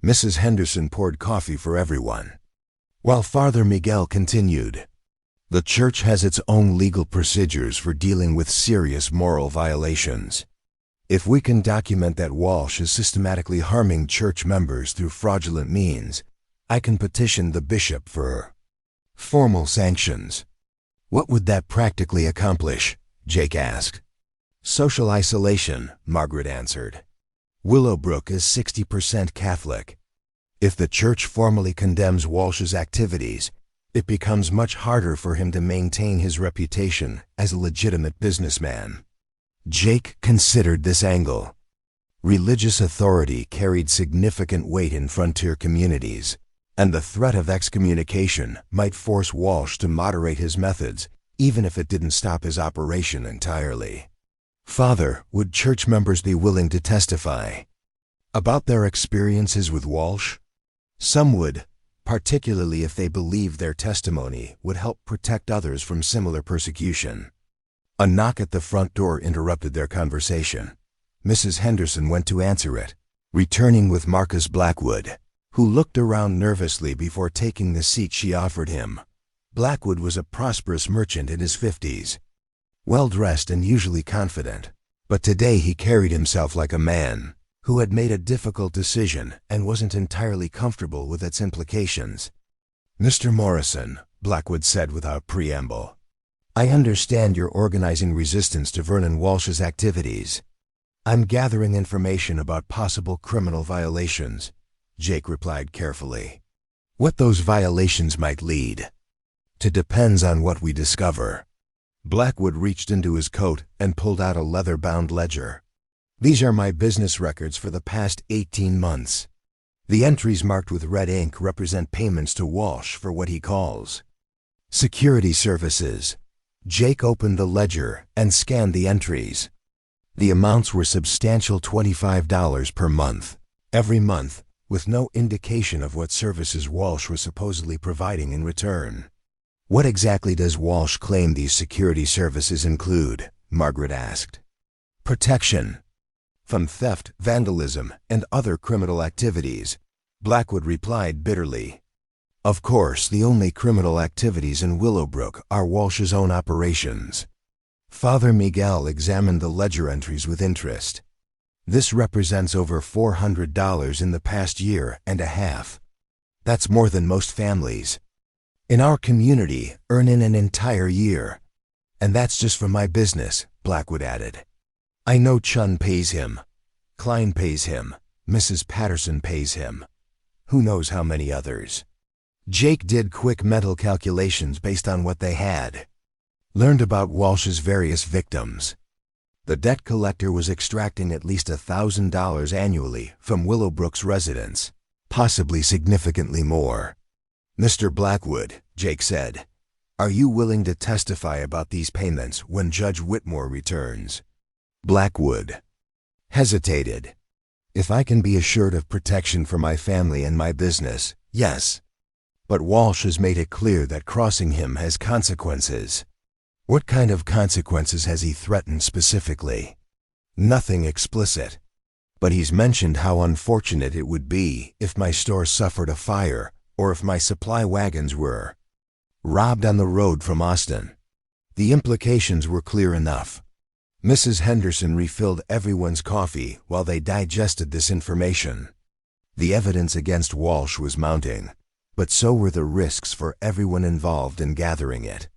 Mrs. Henderson poured coffee for everyone, while Father Miguel continued, "The church has its own legal procedures for dealing with serious moral violations. If we can document that Walsh is systematically harming church members through fraudulent means, I can petition the bishop for formal sanctions." "What would that practically accomplish?" Jake asked. "Social isolation," Margaret answered. "Willowbrook is 60% Catholic. If the church formally condemns Walsh's activities, it becomes much harder for him to maintain his reputation as a legitimate businessman." Jake considered this angle. Religious authority carried significant weight in frontier communities, and the threat of excommunication might force Walsh to moderate his methods, even if it didn't stop his operation entirely. "Father, would church members be willing to testify about their experiences with Walsh?" "Some would, particularly if they believe their testimony would help protect others from similar persecution." A knock at the front door interrupted their conversation. Mrs. Henderson went to answer it, returning with Marcus Blackwood. who looked around nervously before taking the seat she offered him. Blackwood was a prosperous merchant in his 50s, well-dressed and usually confident. But today he carried himself like a man who had made a difficult decision and wasn't entirely comfortable with its implications. "Mr. Morrison," Blackwood said without preamble, "I understand you're organizing resistance to Vernon Walsh's activities." "I'm gathering information about possible criminal violations," Jake replied carefully. "What those violations might lead to depends on what we discover." Blackwood reached into his coat and pulled out a leather-bound ledger. "These are my business records for the past 18 months. The entries marked with red ink represent payments to Walsh for what he calls security services." Jake opened the ledger and scanned the entries. The amounts were substantial, $25 per month, every month, with no indication of what services Walsh was supposedly providing in return. "What exactly does Walsh claim these security services include?" Margaret asked. "Protection from theft, vandalism, and other criminal activities," Blackwood replied bitterly. "Of course, the only criminal activities in Willowbrook are Walsh's own operations." Father Miguel examined the ledger entries with interest. "This represents over $400 in the past year and a half. That's more than most families in our community earn in an entire year. And that's just from my business," Blackwood added. "I know Chun pays him, Klein pays him, Mrs. Patterson pays him. Who knows how many others?" Jake did quick mental calculations based on what they had learned about Walsh's various victims. The debt collector was extracting at least $1,000 annually from Willowbrook's residents, possibly significantly more. "Mr. Blackwood," Jake said, "are you willing to testify about these payments when Judge Whitmore returns?" Blackwood hesitated. "If I can be assured of protection for my family and my business, yes. But Walsh has made it clear that crossing him has consequences." "What kind of consequences has he threatened specifically?" "Nothing explicit. But he's mentioned how unfortunate it would be if my store suffered a fire or if my supply wagons were robbed on the road from Austin." The implications were clear enough. Mrs. Henderson refilled everyone's coffee while they digested this information. The evidence against Walsh was mounting, but so were the risks for everyone involved in gathering it.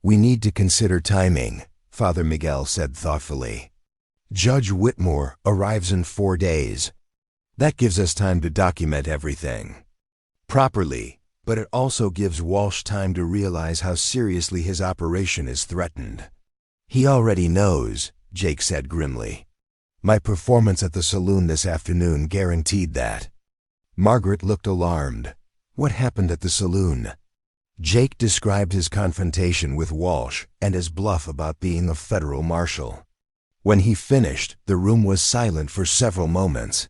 "We need to consider timing," Father Miguel said thoughtfully. "Judge Whitmore arrives in 4 days. That gives us time to document everything properly, but it also gives Walsh time to realize how seriously his operation is threatened." "He already knows," Jake said grimly. "My performance at the saloon this afternoon guaranteed that." Margaret looked alarmed. "What happened at the saloon?" Jake described his confrontation with Walsh and his bluff about being a federal marshal. When he finished, the room was silent for several moments.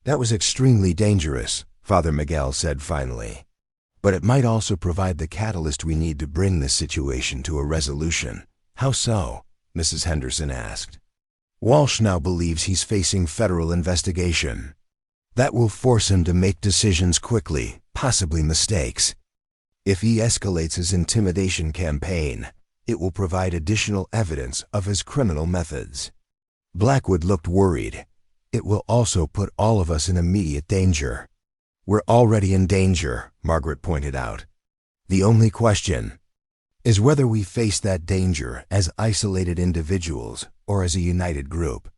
"That was extremely dangerous," Father Miguel said finally. "But it might also provide the catalyst we need to bring this situation to a resolution." "How so?" Mrs. Henderson asked. "Walsh now believes he's facing federal investigation. That will force him to make decisions quickly, possibly mistakes. If he escalates his intimidation campaign, it will provide additional evidence of his criminal methods." Blackwood looked worried. "It will also put all of us in immediate danger." "We're already in danger," Margaret pointed out. "The only question is whether we face that danger as isolated individuals or as a united group."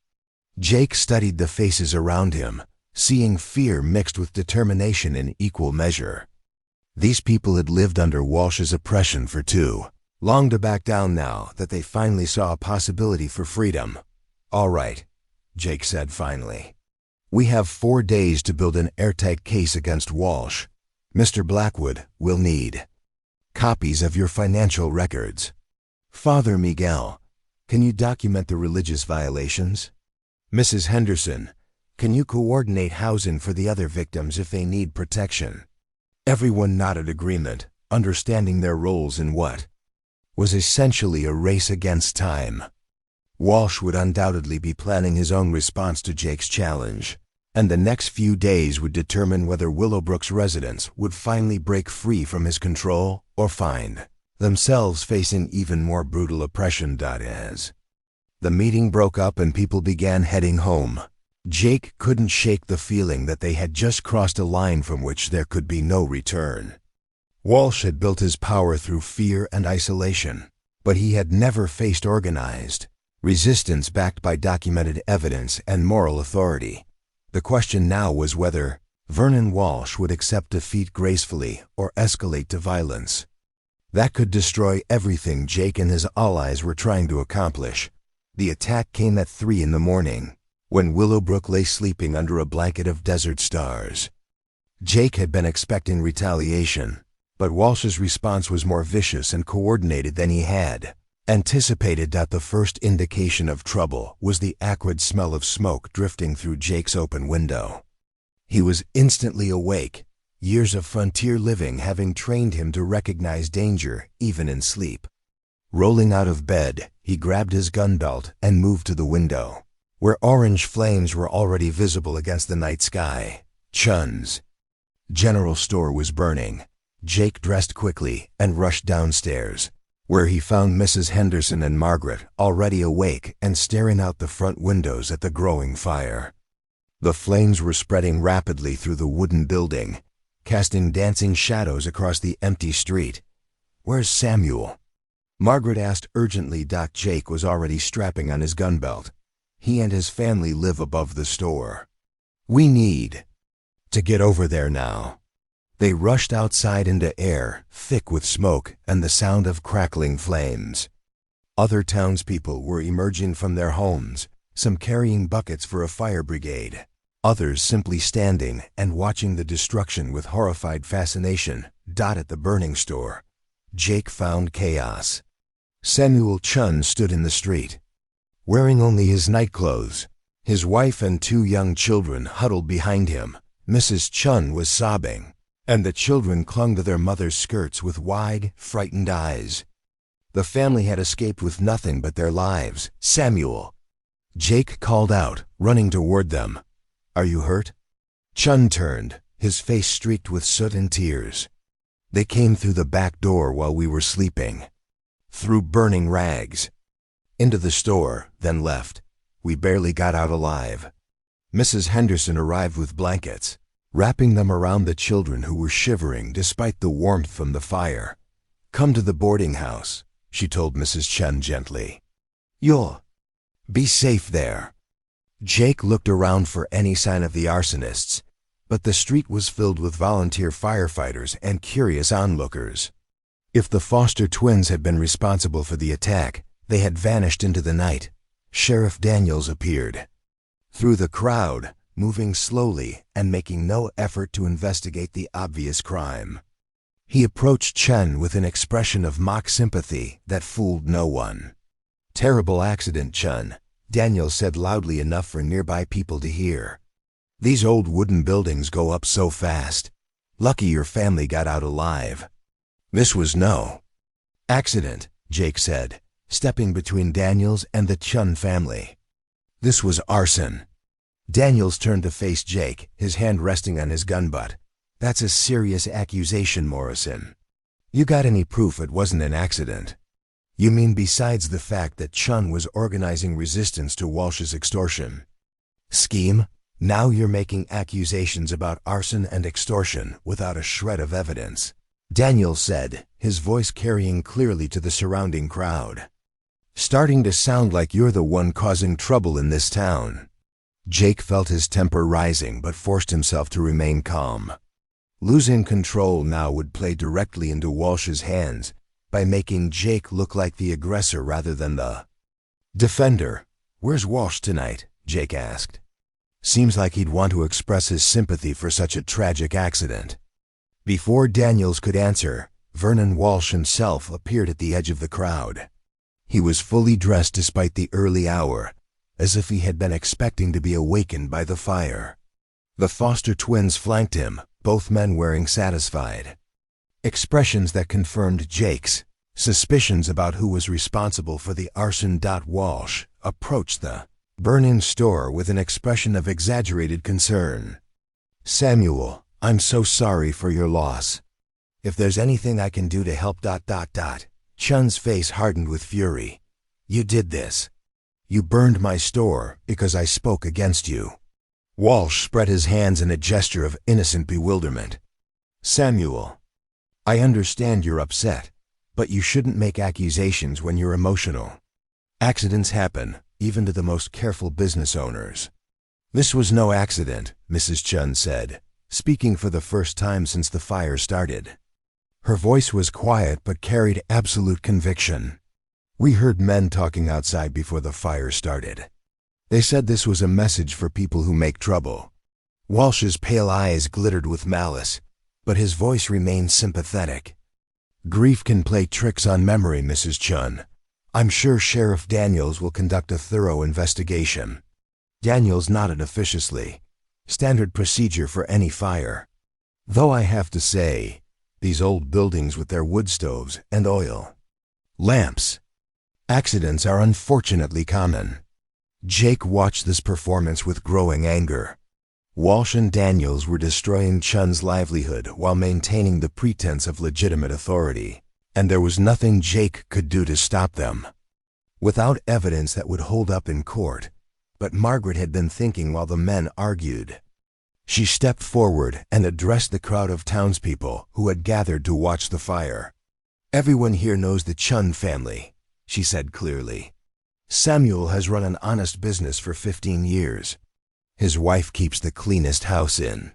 Jake studied the faces around him, seeing fear mixed with determination in equal measure. These people had lived under Walsh's oppression for too long to back down now that they finally saw a possibility for freedom. "All right," Jake said finally. "We have 4 days to build an airtight case against Walsh. Mr. Blackwood will need copies of your financial records. Father Miguel, can you document the religious violations? Mrs. Henderson, can you coordinate housing for the other victims if they need protection?" Everyone nodded agreement, understanding their roles in what was essentially a race against time. Walsh would undoubtedly be planning his own response to Jake's challenge. and the next few days would determine whether Willowbrook's residents would finally break free from his control or find themselves facing even more brutal oppression. As the meeting broke up and people began heading home, Jake couldn't shake the feeling that they had just crossed a line from which there could be no return. Walsh had built his power through fear and isolation, but he had never faced organized resistance backed by documented evidence and moral authority. The question now was whether Vernon Walsh would accept defeat gracefully or escalate to violence. That could destroy everything Jake and his allies were trying to accomplish. The attack came at 3 a.m, when Willowbrook lay sleeping under a blanket of desert stars. Jake had been expecting retaliation, but Walsh's response was more vicious and coordinated than he had anticipated. The first indication of trouble was the acrid smell of smoke drifting through Jake's open window. He was instantly awake, years of frontier living having trained him to recognize danger even in sleep. Rolling out of bed, he grabbed his gun belt and moved to the window, where orange flames were already visible against the night sky. Chun's general store was burning. Jake dressed quickly and rushed downstairs, where he found Mrs. Henderson and Margaret already awake and staring out the front windows at the growing fire. The flames were spreading rapidly through the wooden building, casting dancing shadows across the empty street. "Where's Samuel?" Margaret asked urgently. Jake was already strapping on his gun belt. He and his family live above the store. "We need to get over there now." They rushed outside into air thick with smoke and the sound of crackling flames. Other townspeople were emerging from their homes, some carrying buckets for a fire brigade, others simply standing and watching the destruction with horrified fascination. At the burning store, Jake found chaos. Samuel Chun stood in the street, wearing only his nightclothes. His wife and 2 young children huddled behind him. Mrs. Chun was sobbing, and the children clung to their mother's skirts with wide, frightened eyes. The family had escaped with nothing but their lives. "Samuel!" Jake called out, running toward them. "Are you hurt?" Chun turned, his face streaked with soot and tears. "They came through the back door while we were sleeping. Threw burning rags into the store, then left. We barely got out alive." Mrs. Henderson arrived with blankets, wrapping them around the children who were shivering despite the warmth from the fire. "Come to the boarding house," she told Mrs. Chen gently. "You'll be safe there." Jake looked around for any sign of the arsonists, but the street was filled with volunteer firefighters and curious onlookers. If the Foster twins had been responsible for the attack, they had vanished into the night. Sheriff Daniels appeared through the crowd, moving slowly and making no effort to investigate the obvious crime. He approached Chen with an expression of mock sympathy that fooled no one. "Terrible accident, Chen," Daniels said loudly enough for nearby people to hear. "These old wooden buildings go up so fast. Lucky your family got out alive." "This was no accident," Jake said, stepping between Daniels and the Chun family. "This was arson." Daniels turned to face Jake, his hand resting on his gun butt. "That's a serious accusation, Morrison. You got any proof it wasn't an accident?" "You mean besides the fact that Chun was organizing resistance to Walsh's extortion scheme? Now you're making accusations about arson and extortion without a shred of evidence," Daniels said, his voice carrying clearly to the surrounding crowd. "Starting to sound like you're the one causing trouble in this town." Jake felt his temper rising but forced himself to remain calm. Losing control now would play directly into Walsh's hands by making Jake look like the aggressor rather than the defender. "Where's Walsh tonight?" Jake asked. "Seems like he'd want to express his sympathy for such a tragic accident." Before Daniels could answer, Vernon Walsh himself appeared at the edge of the crowd. He was fully dressed despite the early hour, as if he had been expecting to be awakened by the fire. The Foster twins flanked him, both men wearing satisfied expressions that confirmed Jake's suspicions about who was responsible for the arson. Walsh approached the Vernon's store with an expression of exaggerated concern. Samuel, I'm so sorry for your loss. If there's anything I can do to help... Chun's face hardened with fury. You did this. You burned my store because I spoke against you. Walsh spread his hands in a gesture of innocent bewilderment. Samuel, I understand you're upset, but you shouldn't make accusations when you're emotional. Accidents happen, even to the most careful business owners. This was no accident, Mrs. Chun said, speaking for the first time since the fire started. Her voice was quiet but carried absolute conviction. We heard men talking outside before the fire started. They said this was a message for people who make trouble. Walsh's pale eyes glittered with malice, but his voice remained sympathetic. Grief can play tricks on memory, Mrs. Chun. I'm sure Sheriff Daniels will conduct a thorough investigation. Daniels nodded officiously. Standard procedure for any fire. Though I have to say, these old buildings with their wood stoves and oil lamps. Accidents are unfortunately common. Jake watched this performance with growing anger. Walsh and Daniels were destroying Chun's livelihood while maintaining the pretense of legitimate authority, and there was nothing Jake could do to stop them. Without evidence that would hold up in court, but Margaret had been thinking while the men argued. She stepped forward and addressed the crowd of townspeople who had gathered to watch the fire. Everyone here knows the Chun family, she said clearly. Samuel has run an honest business for 15 years. His wife keeps the cleanest house in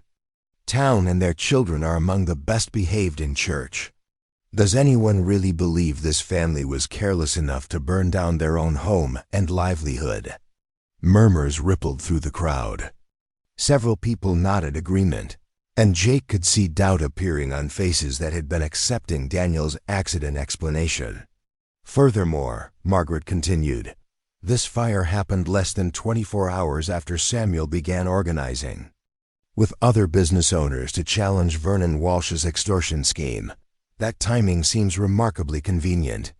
town, and their children are among the best behaved in church. Does anyone really believe this family was careless enough to burn down their own home and livelihood? Murmurs rippled through the crowd. Several people nodded agreement, and Jake could see doubt appearing on faces that had been accepting Daniel's accident explanation. Furthermore, Margaret continued, this fire happened less than 24 hours after Samuel began organizing with other business owners to challenge Vernon Walsh's extortion scheme. That timing seems remarkably convenient.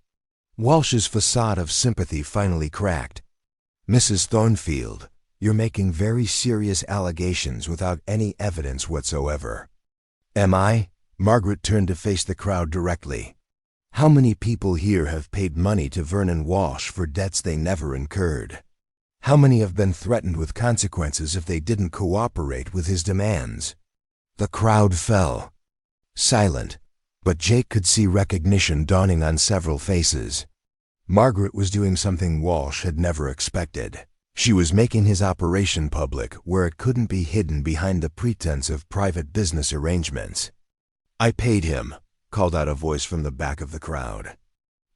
Walsh's facade of sympathy finally cracked. Mrs. Thornfield, you're making very serious allegations without any evidence whatsoever. Am I? Margaret turned to face the crowd directly. How many people here have paid money to Vernon Walsh for debts they never incurred? How many have been threatened with consequences if they didn't cooperate with his demands? The crowd fell silent, but Jake could see recognition dawning on several faces. Margaret was doing something Walsh had never expected. She was making his operation public where it couldn't be hidden behind the pretense of private business arrangements. I paid him, called out a voice from the back of the crowd.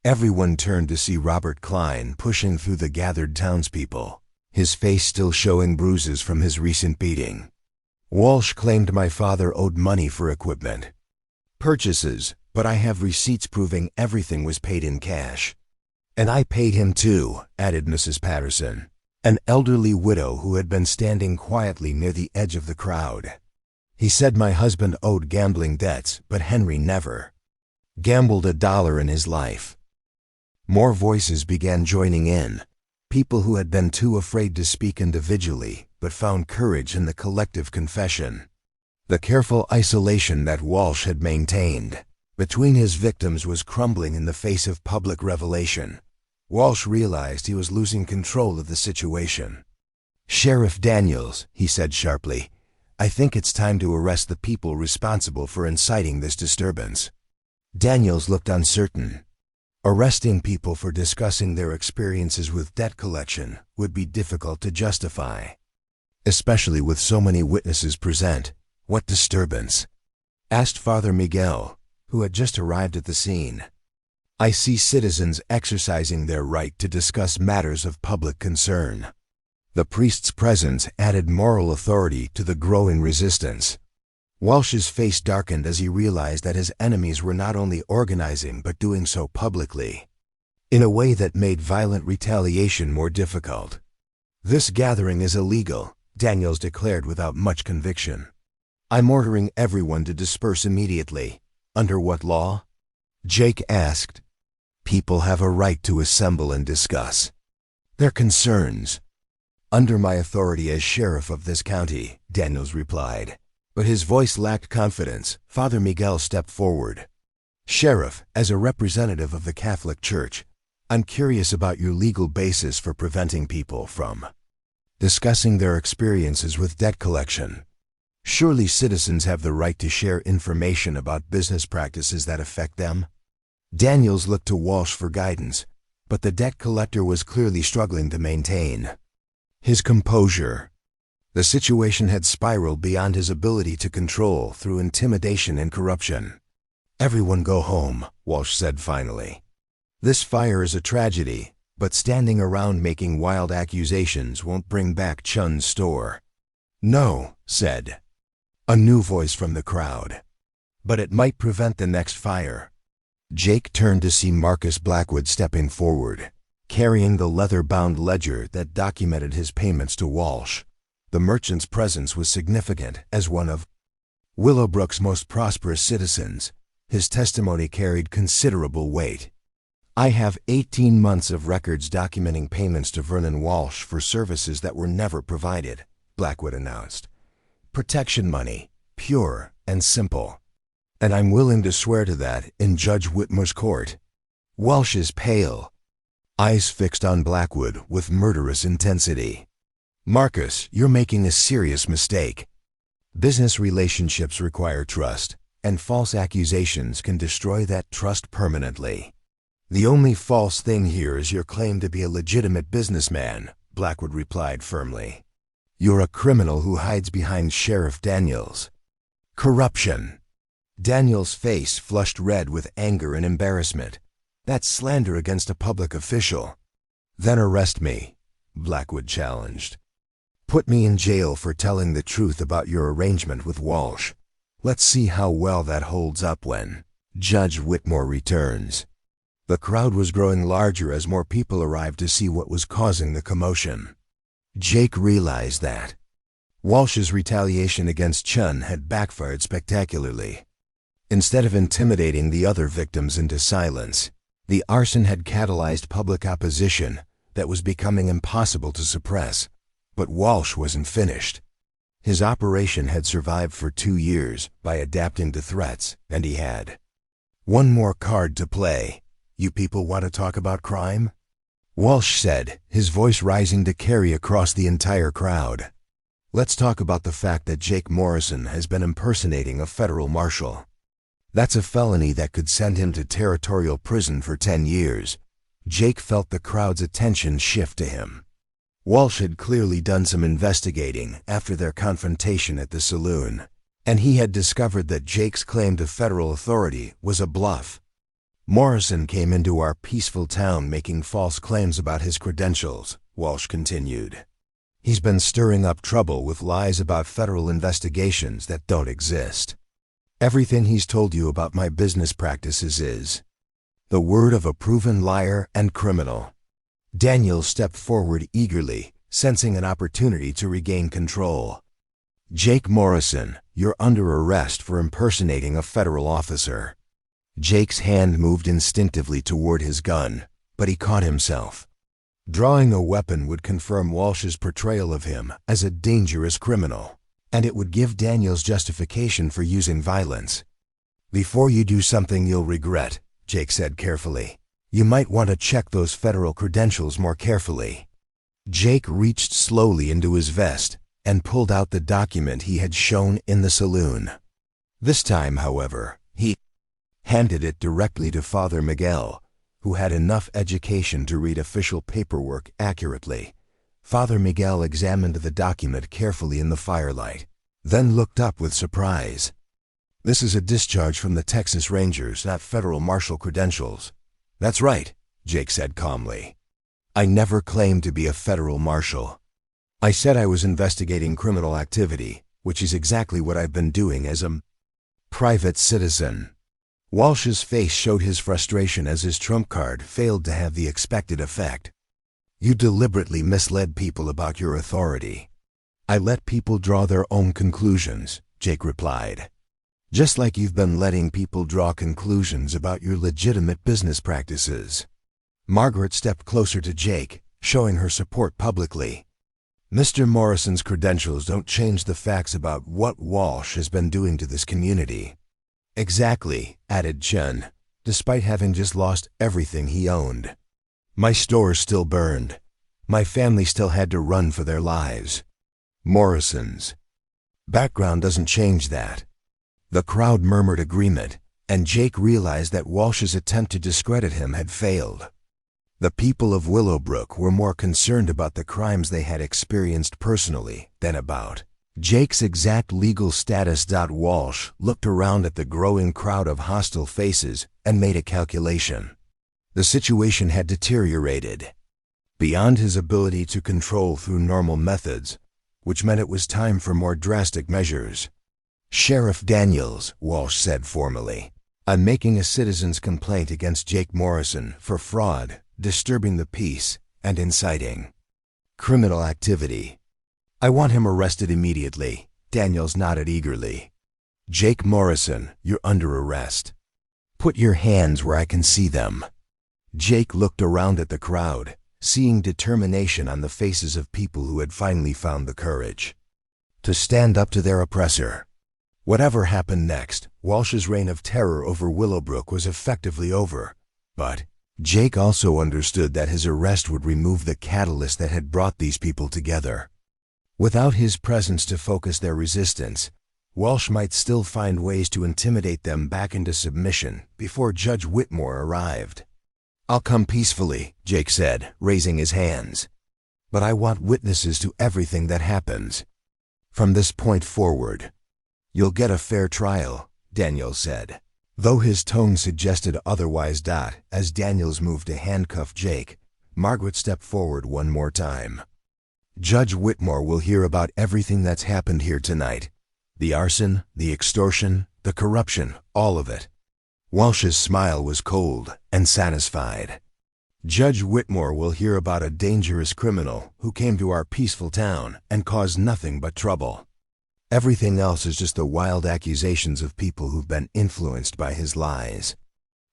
Everyone turned to see Robert Klein pushing through the gathered townspeople, his face still showing bruises from his recent beating. Walsh claimed my father owed money for equipment purchases, but I have receipts proving everything was paid in cash. And I paid him too, added Mrs. Patterson, an elderly widow who had been standing quietly near the edge of the crowd. He said my husband owed gambling debts, but Henry never gambled $1 in his life. More voices began joining in, people who had been too afraid to speak individually, but found courage in the collective confession. The careful isolation that Walsh had maintained between his victims was crumbling in the face of public revelation. Walsh realized he was losing control of the situation. Sheriff Daniels, he said sharply, I think it's time to arrest the people responsible for inciting this disturbance. Daniels looked uncertain. Arresting people for discussing their experiences with debt collection would be difficult to justify, especially with so many witnesses present. What disturbance? Asked Father Miguel, who had just arrived at the scene. I see citizens exercising their right to discuss matters of public concern. The priest's presence added moral authority to the growing resistance. Walsh's face darkened as he realized that his enemies were not only organizing but doing so publicly, in a way that made violent retaliation more difficult. This gathering is illegal, Daniels declared without much conviction. I'm ordering everyone to disperse immediately. Under what law? Jake asked. People have a right to assemble and discuss their concerns. "Under my authority as sheriff of this county," Daniels replied. But his voice lacked confidence. Father Miguel stepped forward. "Sheriff, as a representative of the Catholic Church, I'm curious about your legal basis for preventing people from discussing their experiences with debt collection. Surely citizens have the right to share information about business practices that affect them?" Daniels looked to Walsh for guidance, but the debt collector was clearly struggling to maintain his composure. The situation had spiraled beyond his ability to control through intimidation and corruption. "Everyone go home," Walsh said finally. "This fire is a tragedy, but standing around making wild accusations won't bring back Chun's store." "No," said a new voice from the crowd. "But it might prevent the next fire." Jake turned to see Marcus Blackwood stepping forward, carrying the leather-bound ledger that documented his payments to Walsh. The merchant's presence was significant. As one of Willowbrook's most prosperous citizens, his testimony carried considerable weight. "I have 18 months of records documenting payments to Vernon Walsh for services that were never provided," Blackwood announced. "Protection money, pure and simple. And I'm willing to swear to that in Judge Whitmore's court." Walsh is pale, eyes fixed on Blackwood with murderous intensity. "Marcus, you're making a serious mistake. Business relationships require trust, and false accusations can destroy that trust permanently. The only false thing here is your claim to be a legitimate businessman," Blackwood replied firmly. "You're a criminal who hides behind Sheriff Daniels." "Corruption." Daniels' face flushed red with anger and embarrassment. "That's slander against a public official." "Then arrest me," Blackwood challenged. "Put me in jail for telling the truth about your arrangement with Walsh. Let's see how well that holds up when Judge Whitmore returns." The crowd was growing larger as more people arrived to see what was causing the commotion. Jake realized that Walsh's retaliation against Chun had backfired spectacularly. Instead of intimidating the other victims into silence, the arson had catalyzed public opposition that was becoming impossible to suppress. But Walsh wasn't finished. His operation had survived for 2 years by adapting to threats, and he had one more card to play. "You people want to talk about crime?" Walsh said, his voice rising to carry across the entire crowd. "Let's talk about the fact that Jake Morrison has been impersonating a federal marshal. That's a felony that could send him to territorial prison for 10 years. Jake felt the crowd's attention shift to him. Walsh had clearly done some investigating after their confrontation at the saloon, and he had discovered that Jake's claim to federal authority was a bluff. "Morrison came into our peaceful town making false claims about his credentials," Walsh continued. "He's been stirring up trouble with lies about federal investigations that don't exist. Everything he's told you about my business practices is the word of a proven liar and criminal." Daniel stepped forward eagerly, sensing an opportunity to regain control. "Jake Morrison, you're under arrest for impersonating a federal officer." Jake's hand moved instinctively toward his gun, but he caught himself. Drawing a weapon would confirm Walsh's portrayal of him as a dangerous criminal, and it would give Daniels justification for using violence. "Before you do something you'll regret," Jake said carefully, "you might want to check those federal credentials more carefully." Jake reached slowly into his vest and pulled out the document he had shown in the saloon. This time, however, he handed it directly to Father Miguel, who had enough education to read official paperwork accurately. Father Miguel examined the document carefully in the firelight, then looked up with surprise. "This is a discharge from the Texas Rangers, not federal marshal credentials." "That's right," Jake said calmly. "I never claimed to be a federal marshal. I said I was investigating criminal activity, which is exactly what I've been doing as a private citizen." Walsh's face showed his frustration as his trump card failed to have the expected effect. "You deliberately misled people about your authority." "I let people draw their own conclusions," Jake replied. "Just like you've been letting people draw conclusions about your legitimate business practices." Margaret stepped closer to Jake, showing her support publicly. Mr. Morrison's credentials don't change the facts about what Walsh has been doing to this community. Exactly, added Chen, despite having just lost everything he owned. My store still burned. My family still had to run for their lives. Morrison's background doesn't change that. The crowd murmured agreement, and Jake realized that Walsh's attempt to discredit him had failed. The people of Willowbrook were more concerned about the crimes they had experienced personally than about Jake's exact legal status. Walsh looked around at the growing crowd of hostile faces and made a calculation. The situation had deteriorated beyond his ability to control through normal methods, which meant it was time for more drastic measures. Sheriff Daniels, Walsh said formally, I'm making a citizen's complaint against Jake Morrison for fraud, disturbing the peace, and inciting criminal activity. I want him arrested immediately. Daniels nodded eagerly. Jake Morrison, you're under arrest. Put your hands where I can see them. Jake looked around at the crowd, seeing determination on the faces of people who had finally found the courage to stand up to their oppressor. Whatever happened next, Walsh's reign of terror over Willowbrook was effectively over, but Jake also understood that his arrest would remove the catalyst that had brought these people together. Without his presence to focus their resistance, Walsh might still find ways to intimidate them back into submission before Judge Whitmore arrived. I'll come peacefully, Jake said, raising his hands. But I want witnesses to everything that happens. From this point forward, you'll get a fair trial, Daniels said. Though his tone suggested otherwise. As Daniels moved to handcuff Jake, Margaret stepped forward one more time. Judge Whitmore will hear about everything that's happened here tonight. The arson, the extortion, the corruption, all of it. Walsh's smile was cold and satisfied. Judge Whitmore will hear about a dangerous criminal who came to our peaceful town and caused nothing but trouble. Everything else is just the wild accusations of people who've been influenced by his lies.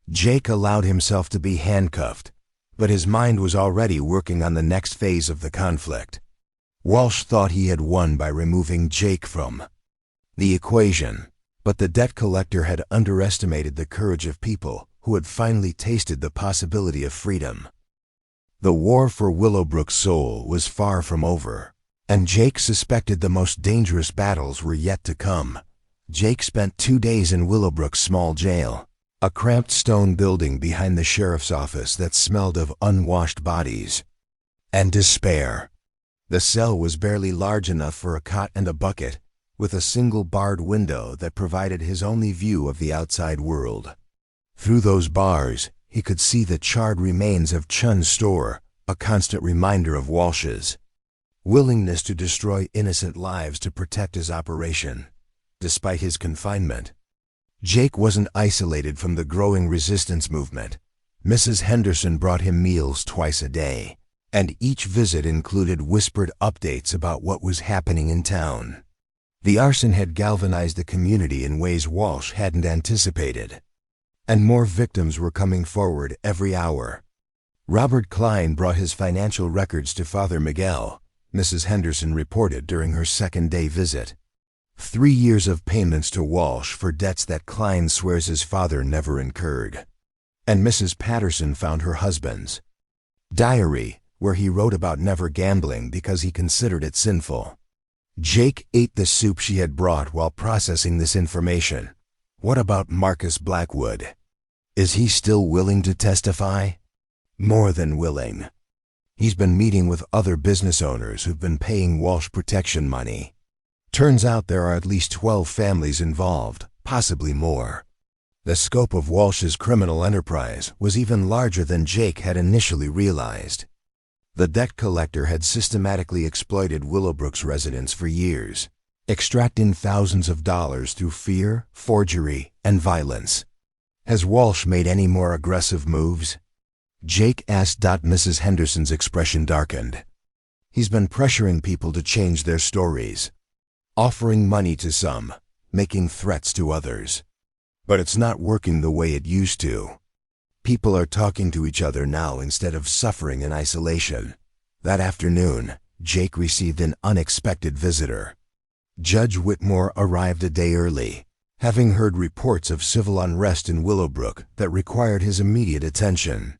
Jake allowed himself to be handcuffed, but his mind was already working on the next phase of the conflict. Walsh thought he had won by removing Jake from the equation, but the debt collector had underestimated the courage of people who had finally tasted the possibility of freedom. The war for Willowbrook's soul was far from over, and Jake suspected the most dangerous battles were yet to come. Jake spent 2 days in Willowbrook's small jail, a cramped stone building behind the sheriff's office that smelled of unwashed bodies and despair. The cell was barely large enough for a cot and a bucket, with a single barred window that provided his only view of the outside world. Through those bars, he could see the charred remains of Chun's store, a constant reminder of Walsh's willingness to destroy innocent lives to protect his operation. Despite his confinement, Jake wasn't isolated from the growing resistance movement. Mrs. Henderson brought him meals twice a day, and each visit included whispered updates about what was happening in town. The arson had galvanized the community in ways Walsh hadn't anticipated, and more victims were coming forward every hour. Robert Klein brought his financial records to Father Miguel, Mrs. Henderson reported during her second-day visit. 3 years of payments to Walsh for debts that Klein swears his father never incurred. And Mrs. Patterson found her husband's diary, where he wrote about never gambling because he considered it sinful. Jake ate the soup she had brought while processing this information. What about Marcus Blackwood? Is he still willing to testify? More than willing. He's been meeting with other business owners who've been paying Walsh protection money. Turns out there are at least 12 families involved, possibly more. The scope of Walsh's criminal enterprise was even larger than Jake had initially realized. The debt collector had systematically exploited Willowbrook's residents for years, extracting thousands of dollars through fear, forgery, and violence. Has Walsh made any more aggressive moves? Jake asked. Mrs. Henderson's expression darkened. He's been pressuring people to change their stories, offering money to some, making threats to others. But it's not working the way it used to. People are talking to each other now instead of suffering in isolation. That afternoon, Jake received an unexpected visitor. Judge Whitmore arrived a day early, having heard reports of civil unrest in Willowbrook that required his immediate attention.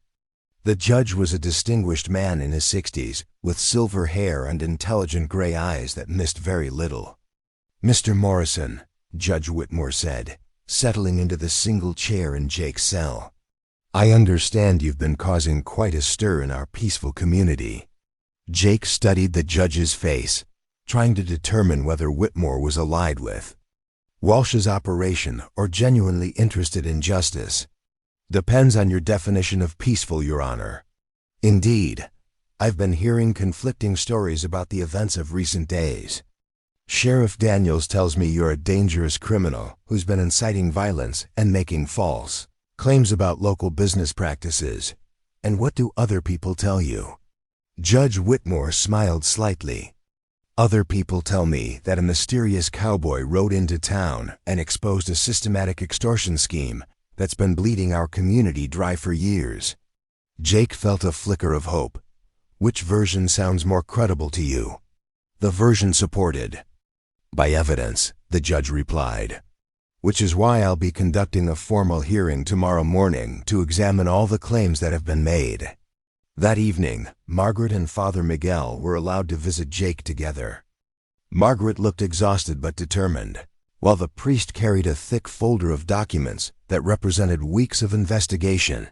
The judge was a distinguished man in his 60s, with silver hair and intelligent gray eyes that missed very little. "Mr. Morrison," Judge Whitmore said, settling into the single chair in Jake's cell, "I understand you've been causing quite a stir in our peaceful community." Jake studied the judge's face, trying to determine whether Whitmore was allied with Walsh's operation or genuinely interested in justice. "Depends on your definition of peaceful, Your Honor. Indeed, I've been hearing conflicting stories about the events of recent days. Sheriff Daniels tells me you're a dangerous criminal who's been inciting violence and making false claims about local business practices. And what do other people tell you?" Judge Whitmore smiled slightly. "Other people tell me that a mysterious cowboy rode into town and exposed a systematic extortion scheme that's been bleeding our community dry for years." Jake felt a flicker of hope. "Which version sounds more credible to you?" "The version supported by evidence," the judge replied. "Which is why I'll be conducting a formal hearing tomorrow morning to examine all the claims that have been made." That evening, Margaret and Father Miguel were allowed to visit Jake together. Margaret looked exhausted but determined, while the priest carried a thick folder of documents that represented weeks of investigation.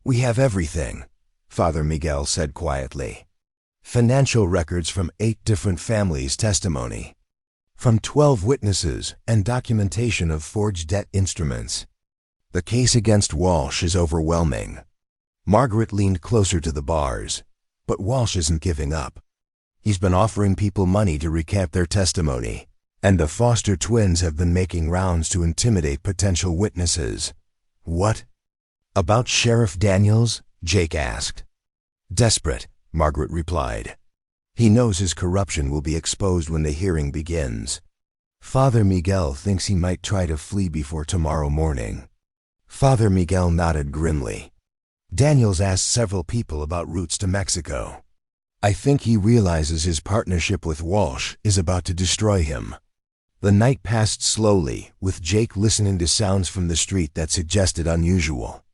"We have everything," Father Miguel said quietly. "Financial records from 8 different families' testimony, from 12 witnesses, and documentation of forged debt instruments. The case against Walsh is overwhelming." Margaret leaned closer to the bars. "But Walsh isn't giving up. He's been offering people money to recant their testimony, and the Foster twins have been making rounds to intimidate potential witnesses." "What about Sheriff Daniels?" Jake asked. "Desperate," Margaret replied. "He knows his corruption will be exposed when the hearing begins. Father Miguel thinks he might try to flee before tomorrow morning." Father Miguel nodded grimly. "Daniels asked several people about routes to Mexico. I think he realizes his partnership with Walsh is about to destroy him." The night passed slowly, with Jake listening to sounds from the street that suggested unusual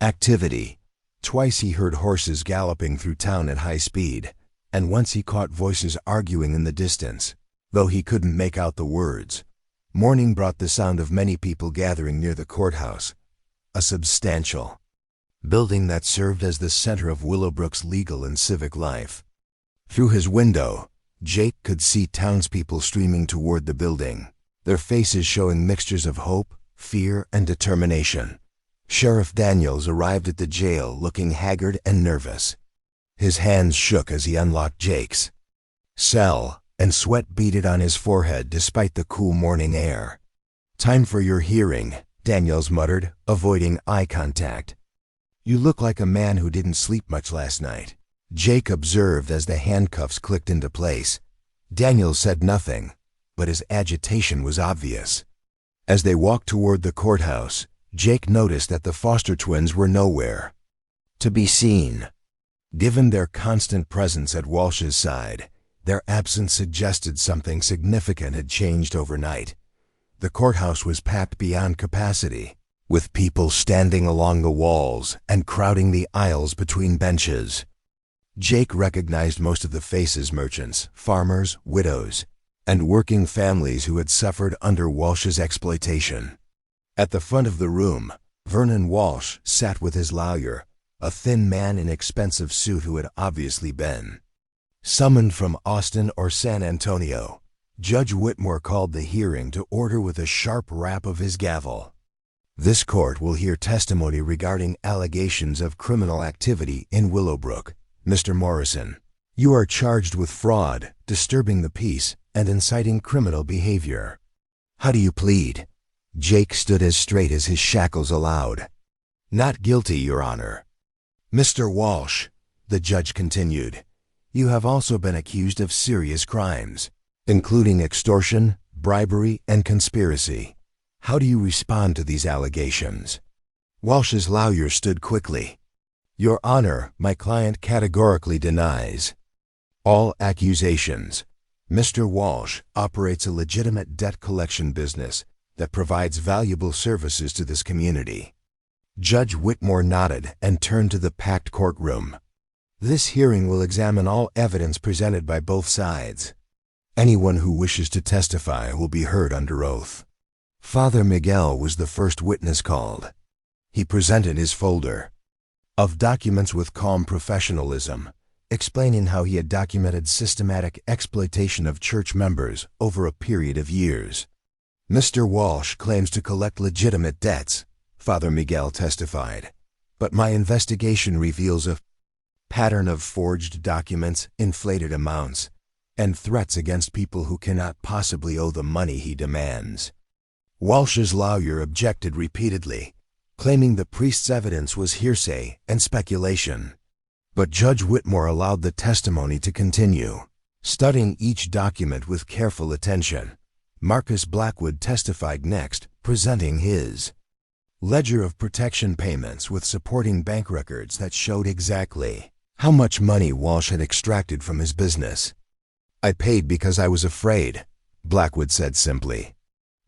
activity. Twice he heard horses galloping through town at high speed, and once he caught voices arguing in the distance, though he couldn't make out the words. Morning brought the sound of many people gathering near the courthouse, a substantial building that served as the center of Willowbrook's legal and civic life. Through his window, Jake could see townspeople streaming toward the building, their faces showing mixtures of hope, fear, and determination. Sheriff Daniels arrived at the jail looking haggard and nervous. His hands shook as he unlocked Jake's cell, and sweat beaded on his forehead despite the cool morning air. "Time for your hearing," Daniels muttered, avoiding eye contact. "You look like a man who didn't sleep much last night," Jake observed as the handcuffs clicked into place. Daniels said nothing, but his agitation was obvious. As they walked toward the courthouse, Jake noticed that the Foster twins were nowhere to be seen. Given their constant presence at Walsh's side, their absence suggested something significant had changed overnight. The courthouse was packed beyond capacity, with people standing along the walls and crowding the aisles between benches. Jake recognized most of the faces: merchants, farmers, widows, and working families who had suffered under Walsh's exploitation. At the front of the room, Vernon Walsh sat with his lawyer, a thin man in expensive suit who had obviously been summoned from Austin or San Antonio. Judge Whitmore called the hearing to order with a sharp rap of his gavel. "This court will hear testimony regarding allegations of criminal activity in Willowbrook. Mr. Morrison, you are charged with fraud, disturbing the peace, and inciting criminal behavior. How do you plead?" Jake stood as straight as his shackles allowed. "Not guilty, Your Honor." "Mr. Walsh," the judge continued, "you have also been accused of serious crimes, including extortion, bribery, and conspiracy. How do you respond to these allegations?" Walsh's lawyer stood quickly. "Your Honor, my client categorically denies All accusations. Mr. Walsh operates a legitimate debt collection business that provides valuable services to this community. Judge Whitmore nodded and turned to the packed courtroom. This hearing will examine all evidence presented by both sides. Anyone who wishes to testify will be heard under oath. Father Miguel was the first witness called. He presented his folder of documents with calm professionalism, explaining how he had documented systematic exploitation of church members over a period of years. Mr. Walsh claims to collect legitimate debts, Father Miguel testified, but my investigation reveals a pattern of forged documents, inflated amounts, and threats against people who cannot possibly owe the money he demands. Walsh's lawyer objected repeatedly, claiming the priest's evidence was hearsay and speculation. But Judge Whitmore allowed the testimony to continue. Studying each document with careful attention, Marcus Blackwood testified next, presenting his ledger of protection payments with supporting bank records that showed exactly how much money Walsh had extracted from his business. "I paid because I was afraid," Blackwood said simply.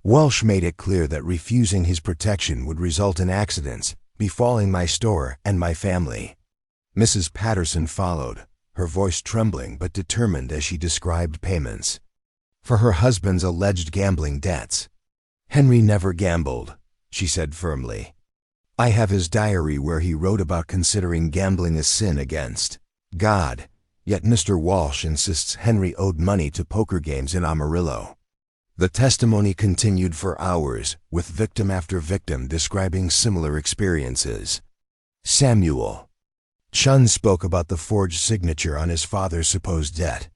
Walsh made it clear that refusing his protection would result in accidents befalling my store and my family. Mrs. Patterson followed, her voice trembling but determined as she described payments for her husband's alleged gambling debts. "Henry never gambled," she said firmly. "I have his diary where he wrote about considering gambling a sin against God, yet Mr. Walsh insists Henry owed money to poker games in Amarillo." The testimony continued for hours, with victim after victim describing similar experiences. Samuel Chun spoke about the forged signature on his father's supposed debt.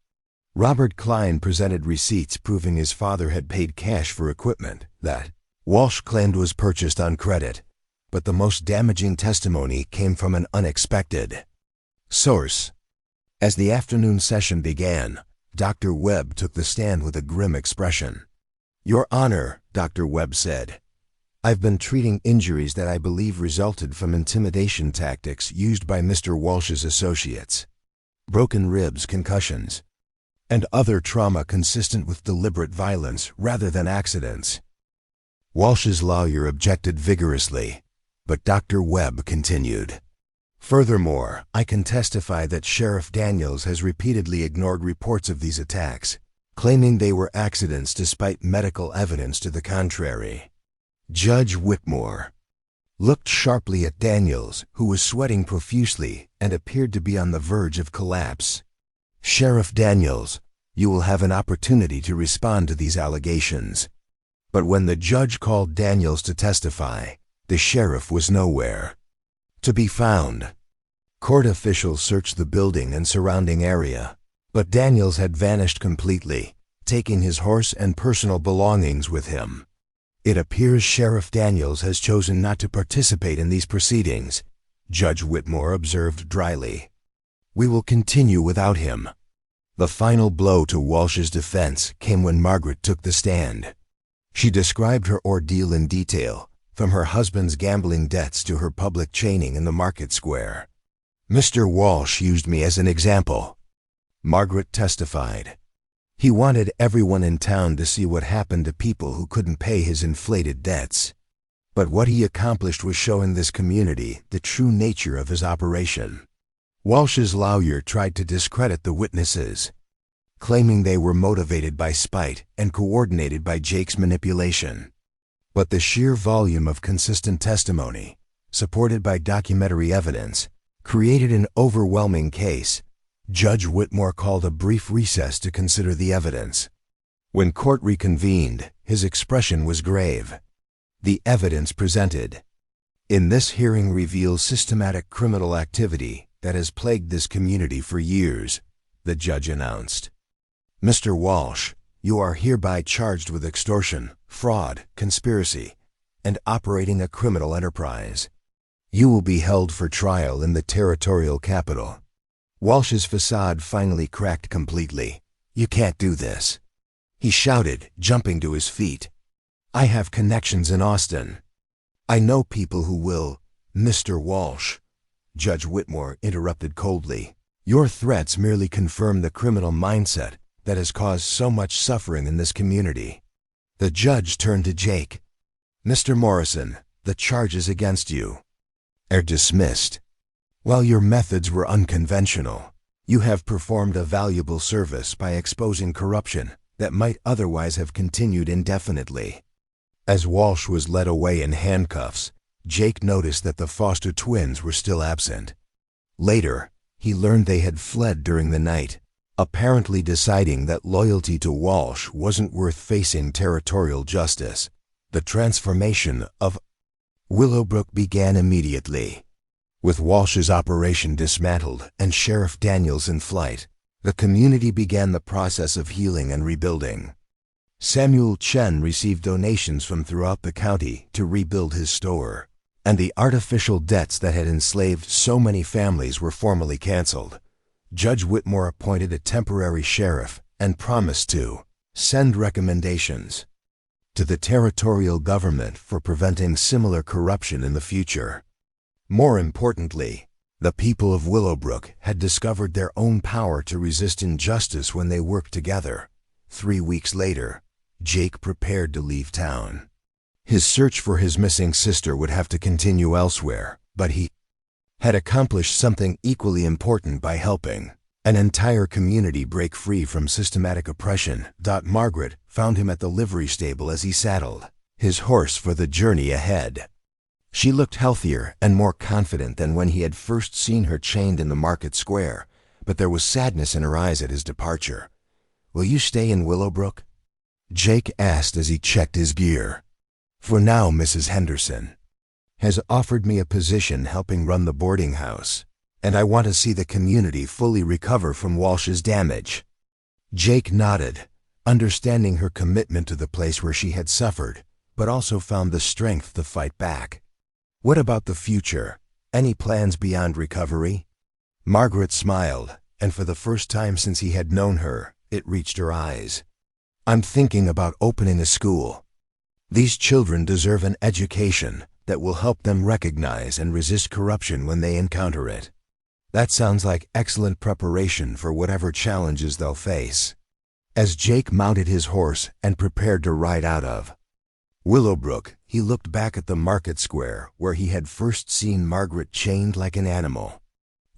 Robert Klein presented receipts proving his father had paid cash for equipment that Walsh claimed was purchased on credit, but the most damaging testimony came from an unexpected source. As the afternoon session began, Dr. Webb took the stand with a grim expression. "Your Honor," Dr. Webb said, "I've been treating injuries that I believe resulted from intimidation tactics used by Mr. Walsh's associates. Broken ribs, concussions, and other trauma consistent with deliberate violence rather than accidents." Walsh's lawyer objected vigorously, but Dr. Webb continued. "Furthermore, I can testify that Sheriff Daniels has repeatedly ignored reports of these attacks, claiming they were accidents despite medical evidence to the contrary." Judge Whitmore looked sharply at Daniels, who was sweating profusely and appeared to be on the verge of collapse. "Sheriff Daniels, you will have an opportunity to respond to these allegations." But when the judge called Daniels to testify, the sheriff was nowhere to be found. Court officials searched the building and surrounding area, but Daniels had vanished completely, taking his horse and personal belongings with him. "It appears Sheriff Daniels has chosen not to participate in these proceedings," Judge Whitmore observed dryly. "We will continue without him." The final blow to Walsh's defense came when Margaret took the stand. She described her ordeal in detail, from her husband's gambling debts to her public chaining in the market square. "Mr. Walsh used me as an example," Margaret testified. "He wanted everyone in town to see what happened to people who couldn't pay his inflated debts. But what he accomplished was showing this community the true nature of his operation." Walsh's lawyer tried to discredit the witnesses, claiming they were motivated by spite and coordinated by Jake's manipulation. But the sheer volume of consistent testimony, supported by documentary evidence, created an overwhelming case. Judge Whitmore called a brief recess to consider the evidence. When court reconvened, his expression was grave. "The evidence presented in this hearing reveals systematic criminal activity that has plagued this community for years," the judge announced. "Mr. Walsh, you are hereby charged with extortion, fraud, conspiracy, and operating a criminal enterprise. You will be held for trial in the territorial capital." Walsh's facade finally cracked completely. "You can't do this," he shouted, jumping to his feet. "I have connections in Austin. I know people who will." "Mr. Walsh," Judge Whitmore interrupted coldly, Your threats merely confirm the criminal mindset that has caused so much suffering in this community." The judge turned to Jake. "Mr. Morrison, the charges against you are dismissed. While your methods were unconventional, you have performed a valuable service by exposing corruption that might otherwise have continued indefinitely." As Walsh was led away in handcuffs, Jake noticed that the Foster twins were still absent. Later, he learned they had fled during the night, apparently deciding that loyalty to Walsh wasn't worth facing territorial justice. The transformation of Willowbrook began immediately. With Walsh's operation dismantled and Sheriff Daniels in flight, the community began the process of healing and rebuilding. Samuel Chen received donations from throughout the county to rebuild his store, and the artificial debts that had enslaved so many families were formally canceled. Judge Whitmore appointed a temporary sheriff and promised to send recommendations to the territorial government for preventing similar corruption in the future. More importantly, the people of Willowbrook had discovered their own power to resist injustice when they worked together. 3 weeks later, Jake prepared to leave town. His search for his missing sister would have to continue elsewhere, but he had accomplished something equally important by helping an entire community break free from systematic oppression. Margaret found him at the livery stable as he saddled his horse for the journey ahead. She looked healthier and more confident than when he had first seen her chained in the market square, but there was sadness in her eyes at his departure. "Will you stay in Willowbrook?" Jake asked as he checked his gear. "For now, Mrs. Henderson has offered me a position helping run the boarding house, and I want to see the community fully recover from Walsh's damage." Jake nodded, understanding her commitment to the place where she had suffered, but also found the strength to fight back. "What about the future? Any plans beyond recovery?" Margaret smiled, and for the first time since he had known her, it reached her eyes. "I'm thinking about opening a school. These children deserve an education that will help them recognize and resist corruption when they encounter it." "That sounds like excellent preparation for whatever challenges they'll face." As Jake mounted his horse and prepared to ride out of Willowbrook, he looked back at the market square where he had first seen Margaret chained like an animal.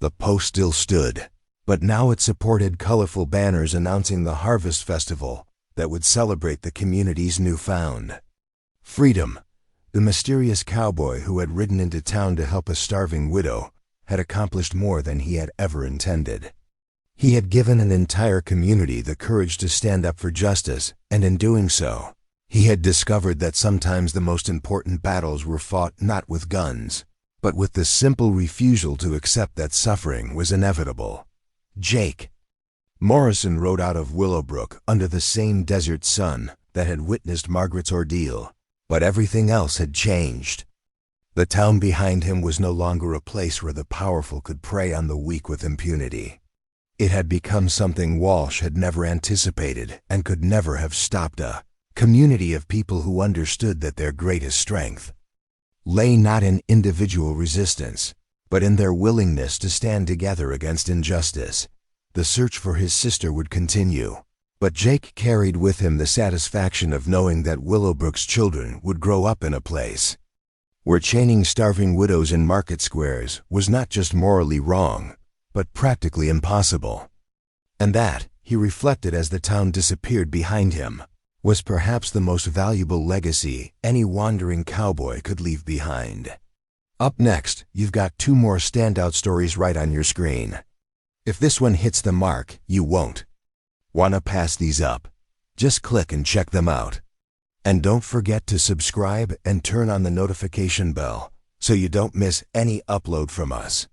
The post still stood, but now it supported colorful banners announcing the harvest festival that would celebrate the community's newfound freedom. The mysterious cowboy who had ridden into town to help a starving widow had accomplished more than he had ever intended. He had given an entire community the courage to stand up for justice, and in doing so, he had discovered that sometimes the most important battles were fought not with guns, but with the simple refusal to accept that suffering was inevitable. Jake Morrison rode out of Willowbrook under the same desert sun that had witnessed Margaret's ordeal, but everything else had changed. The town behind him was no longer a place where the powerful could prey on the weak with impunity. It had become something Walsh had never anticipated and could never have stopped: a community of people who understood that their greatest strength lay not in individual resistance, but in their willingness to stand together against injustice. The search for his sister would continue, but Jake carried with him the satisfaction of knowing that Willowbrook's children would grow up in a place where chaining starving widows in market squares was not just morally wrong, but practically impossible. And that, he reflected as the town disappeared behind him, was perhaps the most valuable legacy any wandering cowboy could leave behind. Up next, you've got 2 more standout stories right on your screen. If this one hits the mark, you won't want to pass these up. Just click and check them out. And don't forget to subscribe and turn on the notification bell so you don't miss any upload from us.